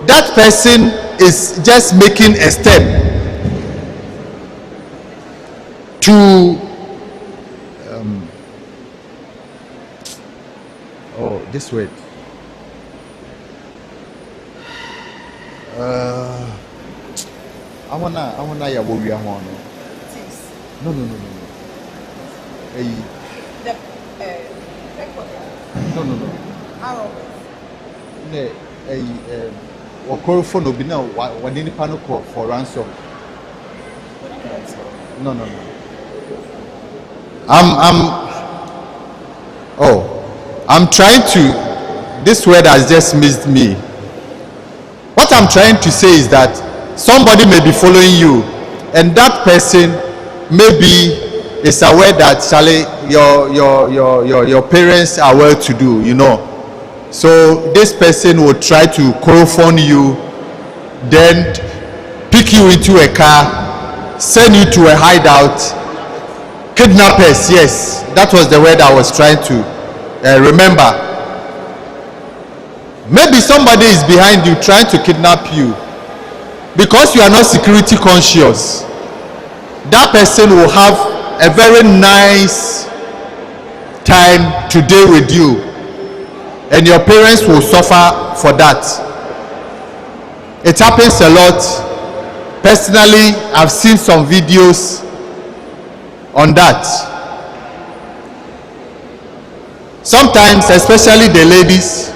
That person is just making a step to this way. I wanna ya wo wia ho no. Hey. No. Arrow. Ne, phone obi na one nipa no call for ransom. No. I'm trying to, this word has just missed me. What I'm trying to say is that somebody may be following you, and that person maybe is aware that your parents are well to do, you know. So this person will try to chlorophone you, then pick you into a car, send you to a hideout. Kidnappers, yes, that was the word I was trying to remember. Maybe somebody is behind you trying to kidnap you because you are not security conscious. That person will have a very nice time to deal with you, and your parents will suffer for that. It happens a lot. Personally, I've seen some videos on that. Sometimes, especially the ladies,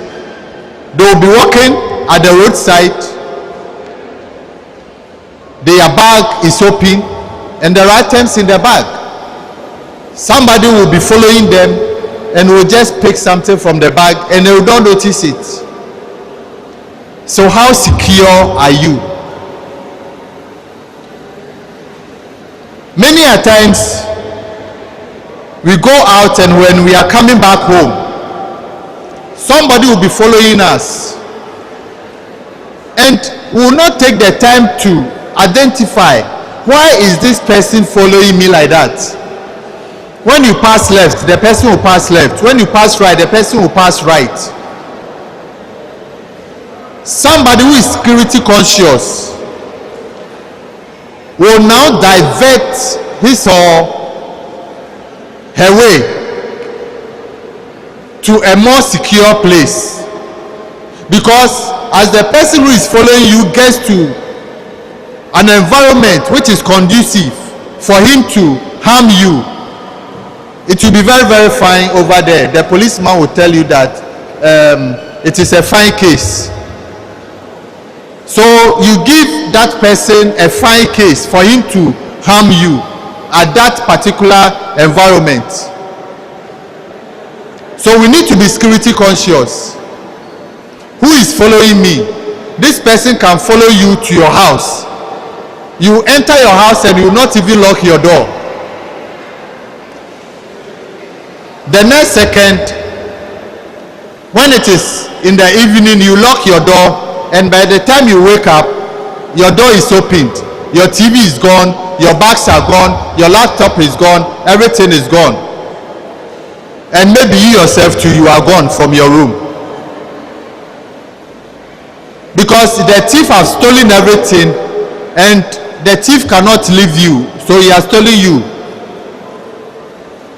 they will be walking at the roadside, their bag is open and there are items in the bag. Somebody will be following them and will just pick something from the bag and they will not notice it. So how secure are you? Many a times we go out, and when we are coming back home, somebody will be following us, and we will not take the time to identify, why is this person following me like that? When you pass left, the person will pass left. When you pass right, the person will pass right. Somebody who is security conscious will now divert his or her way to a more secure place, because as the person who is following you gets to an environment which is conducive for him to harm you, it will be very, very fine over there. The policeman will tell you that it is a fine case. So you give that person a fine case for him to harm you at that particular environment. So we need to be security conscious. Who is following me? This person can follow you to your house. You enter your house and you will not even lock your door. The next second, when it is in the evening, you lock your door, and by the time you wake up, your door is opened, your TV is gone, your bags are gone, your laptop is gone, everything is gone. And maybe you yourself too, you are gone from your room. Because the thief has stolen everything, and the thief cannot leave you, so he has stolen you,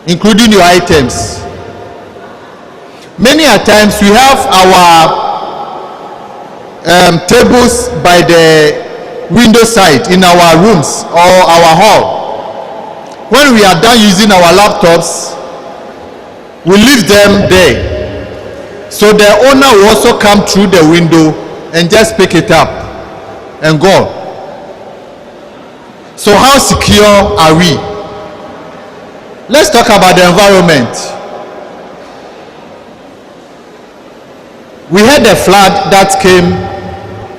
including your items. Many a times we have our tables by the window side in our rooms or our hall. When we are done using our laptops, we leave them there. So the owner will also come through the window and just pick it up and go. So how secure are we? Let's talk about the environment. We had a flood that came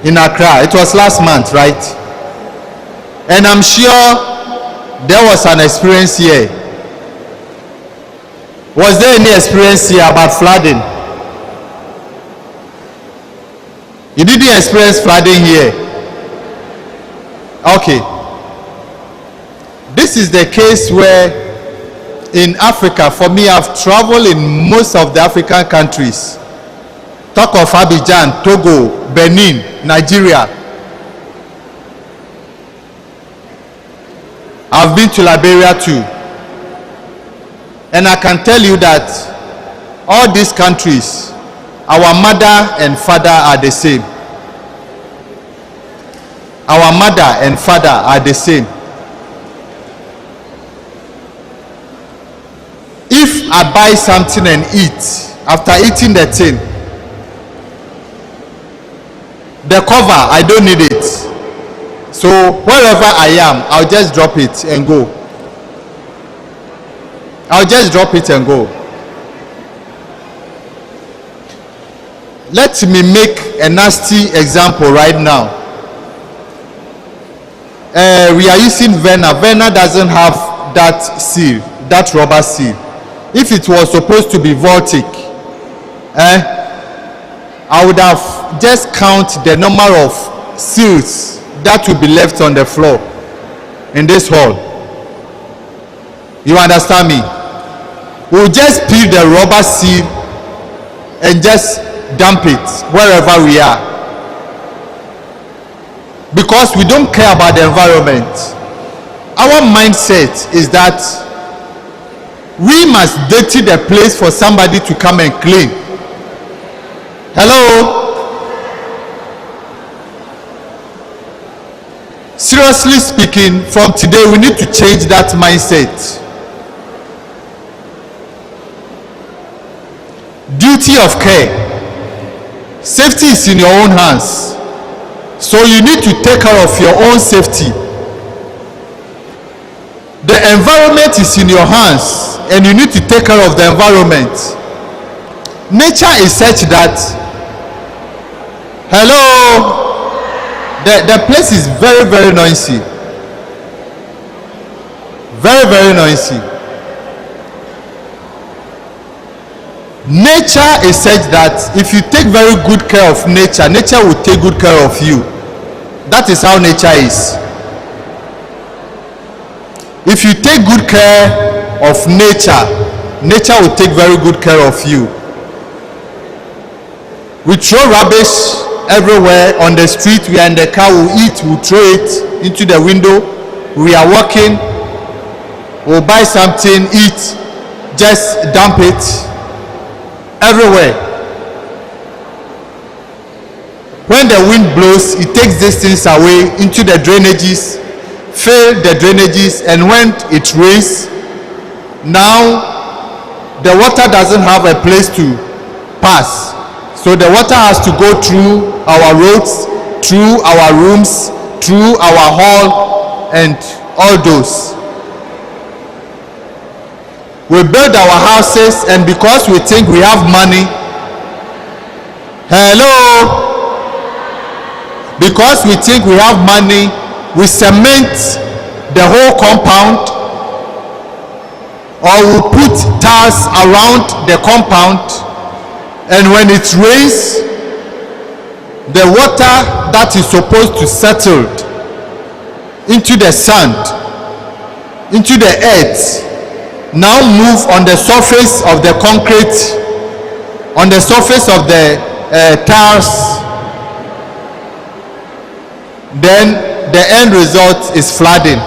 in Accra. It was last month, right? And I'm sure there was an experience here. Was there any experience here about flooding? You didn't experience flooding here? Okay. This is the case where in Africa, for me, I've traveled in most of the African countries. Talk of Abidjan, Togo, Benin, Nigeria. I've been to Liberia too. And I can tell you that all these countries, our mother and father are the same. Our mother and father are the same. If I buy something and eat, after eating the thing, the cover, I don't need it. So wherever I am, I'll just drop it and go. I'll just drop it and go. Let me make a nasty example right now. We are using Verna. Verna doesn't have that seal, that rubber seal. If it was supposed to be Voltic, I would have just count the number of seals that will be left on the floor in this hall. You understand me? We'll just peel the rubber seal and just dump it wherever we are, because we don't care about the environment. Our mindset is that we must dirty the place for somebody to come and clean. Hello? Seriously speaking, from today we need to change that mindset. Duty of care. Safety is in your own hands. So you need to take care of your own safety. The environment is in your hands. and you need to take care of the environment. Nature is such that, hello, the place is very, very noisy. Very, very noisy. Nature is such that if you take very good care of nature, nature will take good care of you. That is how nature is. If you take good care of nature, nature will take very good care of you. We throw rubbish everywhere on the street. We are in the car, we eat, we throw it into the window. We are walking, we'll buy something, eat, just dump it everywhere. When the wind blows, it takes these things away into the drainages, fill the drainages, and when it rains, now the water doesn't have a place to pass. So the water has to go through our roads, through our rooms, through our hall, and all those. We build our houses, and because we think we have money, hello, because we think we have money, we cement the whole compound, or we put tiles around the compound, and when it rains, the water that is supposed to settle into the sand, into the earth, now move on the surface of the concrete, on the surface of the tiles. Then the end result is flooding.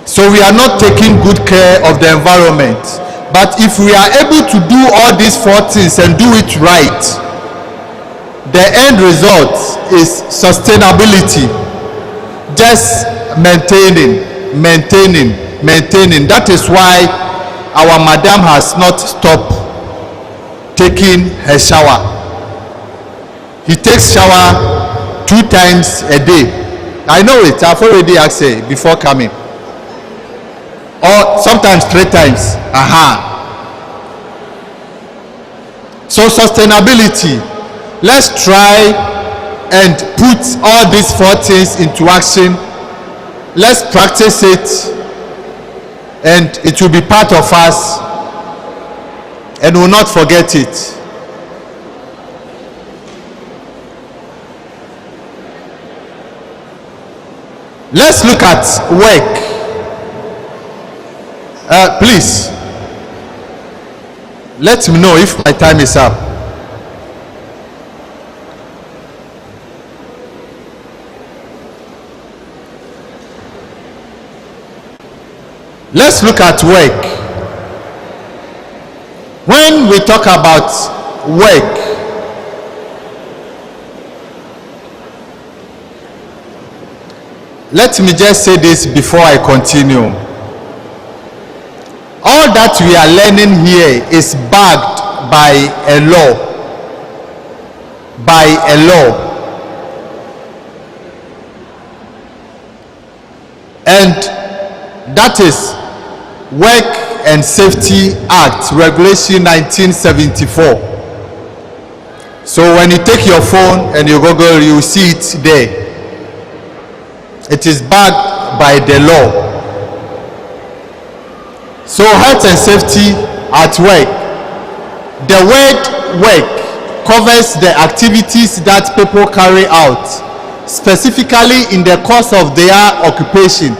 So we are not taking good care of the environment. But if we are able to do all these four things and do it right, the end result is sustainability. Just maintaining. That is why our madam has not stopped taking her shower. He takes shower 2 times a day. I know it. I've already asked her before coming. Or sometimes 3 times. So sustainability. Let's try and put all these 4 things into action. Let's practice it, and it will be part of us, and we'll not forget it. Let's look at work. Please, let me know if my time is up. Let's look at work. When we talk about work, let me just say this before I continue. All that we are learning here is backed by a law. By a law. And that is Work and Safety Act, Regulation 1974. So when you take your phone and you Google, you see it there. It is backed by the law. So health and safety at work. The word work covers the activities that people carry out, specifically in the course of their occupation.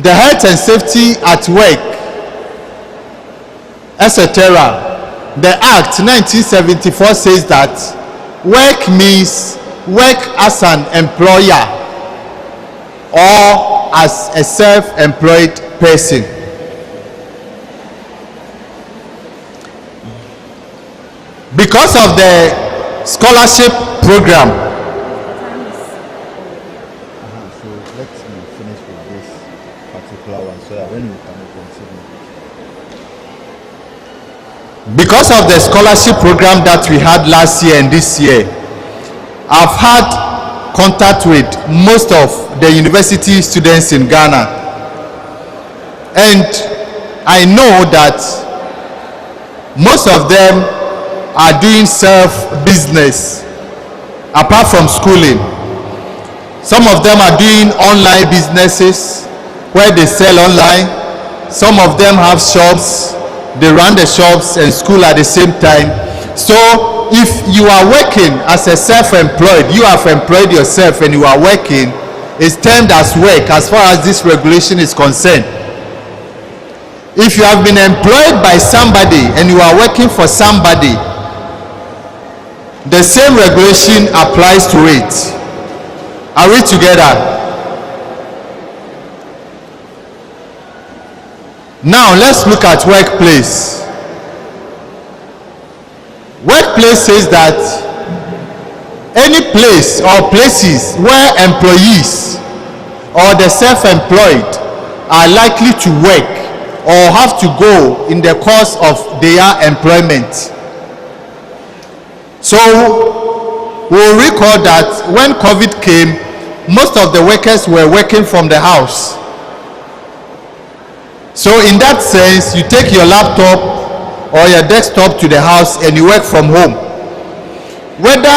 The health and safety at work, etc. The Act 1974 says that work means work as an employer or as a self-employed person. Because of the scholarship program, So let me finish with this particular one so that when we can continue. because of the scholarship program that we had last year and this year, I've had contact with most of the university students in Ghana. And I know that most of them are doing self-business apart from schooling. Some of them are doing online businesses where they sell online. Some of them have shops, they run the shops and school at the same time. So if you are working as a self-employed, you have employed yourself and you are working, it's termed as work as far as this regulation is concerned. If you have been employed by somebody and you are working for somebody, the same regulation applies to it. Are we together? Now let's look at workplace. Workplace says that any place or places where employees or the self-employed are likely to work or have to go in the course of their employment. So we'll recall that when COVID came, most of the workers were working from the house. So in that sense, you take your laptop or your desktop to the house and you work from home. Whether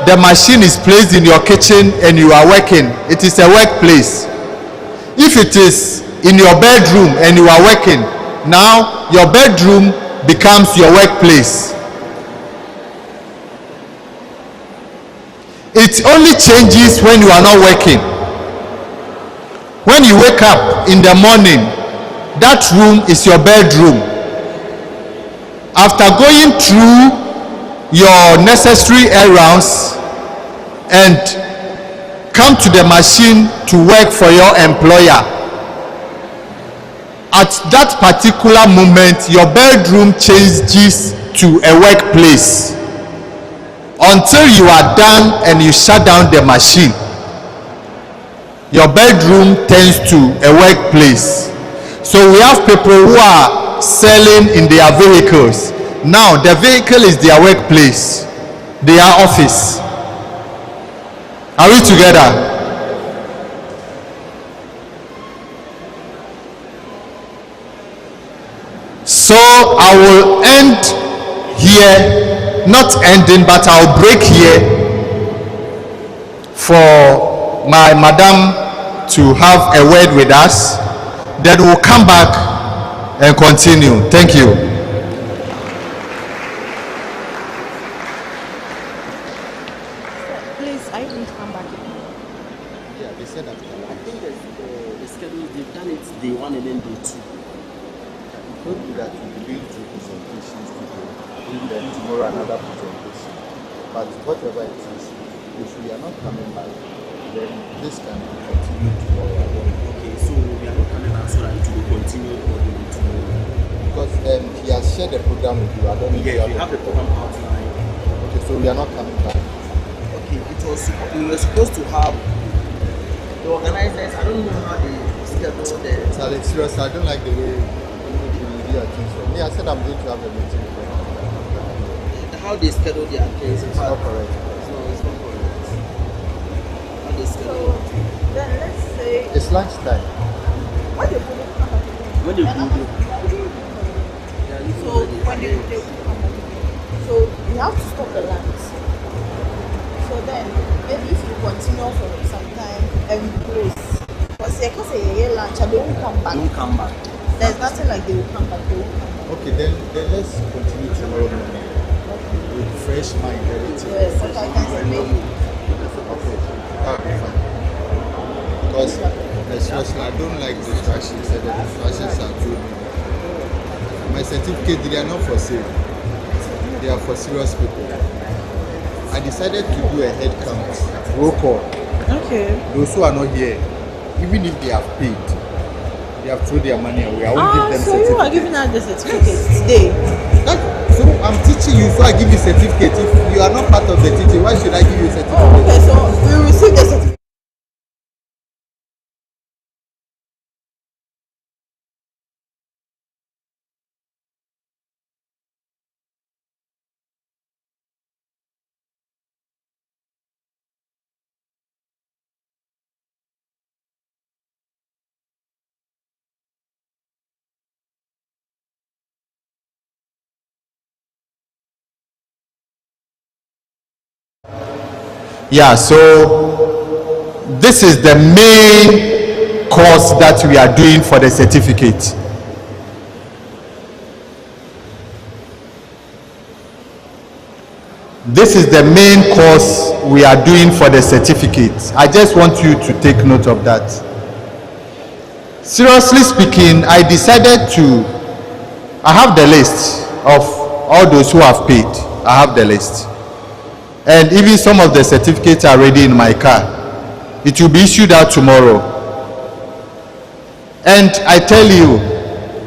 the machine is placed in your kitchen and you are working, it is a workplace. If it is in your bedroom and you are working, now your bedroom becomes your workplace. It only changes when you are not working. When you wake up in the morning, that room is your bedroom. After going through your necessary errands and come to the machine to work for your employer, at that particular moment your bedroom changes to a workplace until you are done and you shut down the machine. Your bedroom turns to a workplace. So we have people who are selling in their vehicles. Now the vehicle is their workplace, their office. Are we together? So I will end here, not ending, but I'll break here for my madam to have a word with us. Then we'll come back and continue. Thank you. Please, I need to come back. Yeah, they said that. I think the schedule, they've done it day one and then day two. We told you that we will do two presentations today, and then tomorrow another presentation. But whatever it is, if we are not coming back, then this can continue tomorrow. Okay, so we are not coming back so that it will continue tomorrow. Because he has shared the program with you. I don't know if you Yeah, we have the program outline. Okay, so we are not coming back. Okay, we were supposed to have the organizers. I don't know how they schedule the. Charlie, seriously, I don't like the way you do your things. For me, I said I'm going to have a meeting with them. How they schedule their things. It's not correct. It's not correct. How they schedule. Then let's say, It's lunchtime. what do you put it come back again? When they do, So when they come back again, so you have to stop the lines. So then maybe if you continue for some time and close, because they can say yeah lunch and they won't come back. don't come back. There's nothing like they will come back. They won't come back. Okay, then let's continue tomorrow morning with fresh mind, everything. Yes, okay, I can say maybe. Okay, that will be fine. Because especially I don't like distractions, and the distractions are too many. My certificate, they are not for sale. They are for serious people. I decided to do a head count, roll call. Okay. Those who are not here, even if they have paid, they have thrown their money away. I won't give them So certificate. you are giving out the certificate today. So I'm teaching you, so I give you certificate. If you are not part of the teaching, why should I give you certificate? Oh, okay. So we receive the certificate. Yeah, so this is the main course that we are doing for the certificate. This is the main course we are doing for the certificate. I just want you to take note of that. Seriously speaking, I have the list of all those who have paid. I have the list. And even some of the certificates are already in my car. It will be issued out tomorrow. And I tell you,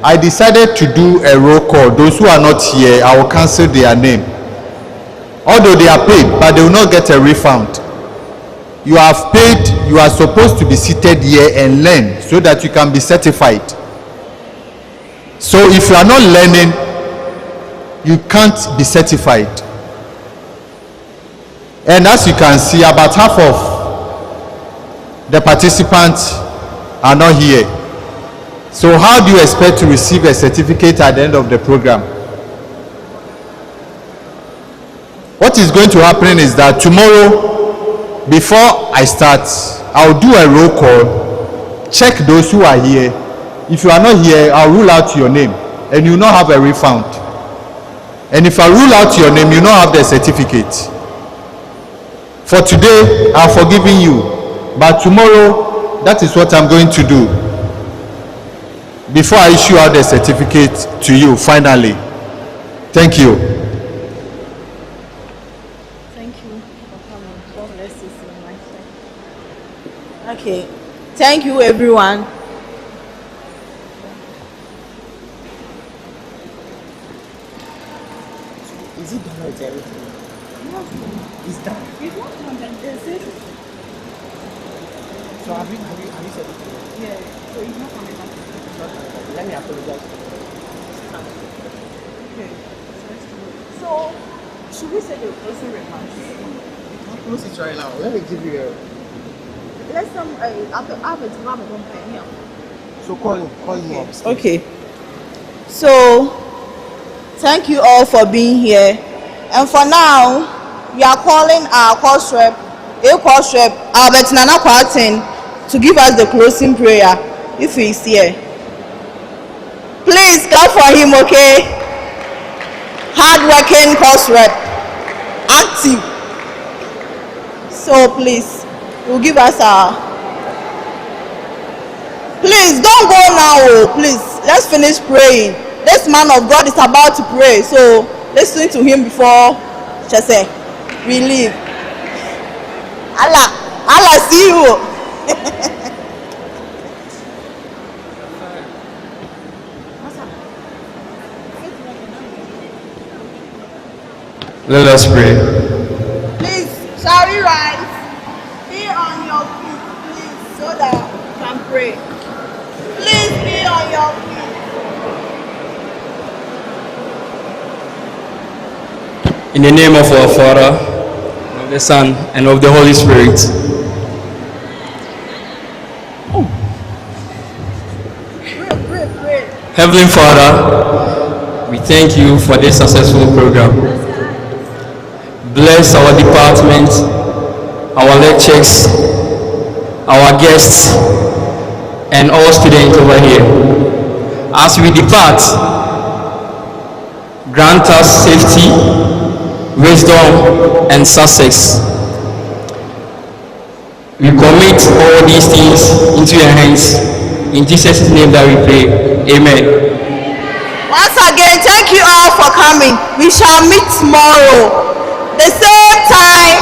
I decided to do a roll call. Those who are not here, I will cancel their name. Although they are paid, but they will not get a refund. You have paid, you are supposed to be seated here and learn so that you can be certified. So if you are not learning, you can't be certified. And as you can see, about half of the participants are not here. So how do you expect to receive a certificate at the end of the program? What is going to happen is that tomorrow, before I start, I'll do a roll call, check those who are here. If you are not here, I'll rule out your name and you will not have a refund. And if I rule out your name, you will not have the certificate. For today, I'm forgiving you. But tomorrow, that is what I'm going to do. Before I issue out the certificate to you, finally. Thank you. Thank you for coming. God bless you so much. Okay. Thank you, everyone. Is it done with everything? No. It's done. It's not done, but there's it. So have you said it? Yeah. So it's not coming back. Let me apologize. Okay. So, should we say the closing remarks? Close it right now. Let me give you a... Let's some have a company. So call him up. Okay. So, thank you all for being here. And for now, we are calling our course rep, Albert Nana Kwartin, to give us the closing prayer, if he is here. Please clap for him, okay? Hard-working course rep, active. So please, will give us our... Please, don't go now, please. Let's finish praying. This man of God is about to pray, so listen to him before we leave. Allah, see you. Let us pray. Please, shall we rise? Be on your feet, please, so that we can pray. Please be on your feet. In the name of our Father, of the Son, and of the Holy Spirit. Pray. Heavenly Father, we thank you for this successful program. Bless our department, our lectures, our guests, and all students over here. As we depart, grant us safety, wisdom, and success. We commit all these things into your hands. In Jesus' name that we pray. Amen. Once again, thank you all for coming. We shall meet tomorrow. The same time,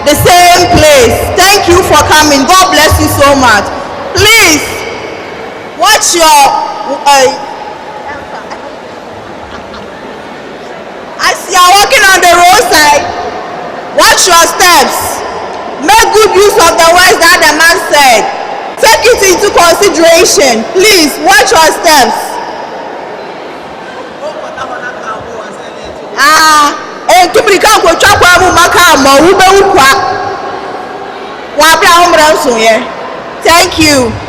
the same place. Thank you for coming. God bless you so much. Please, watch your... as you are walking on the roadside, watch your steps. Make good use of the words that the man said. Take it into consideration. Please, watch your steps. Thank you.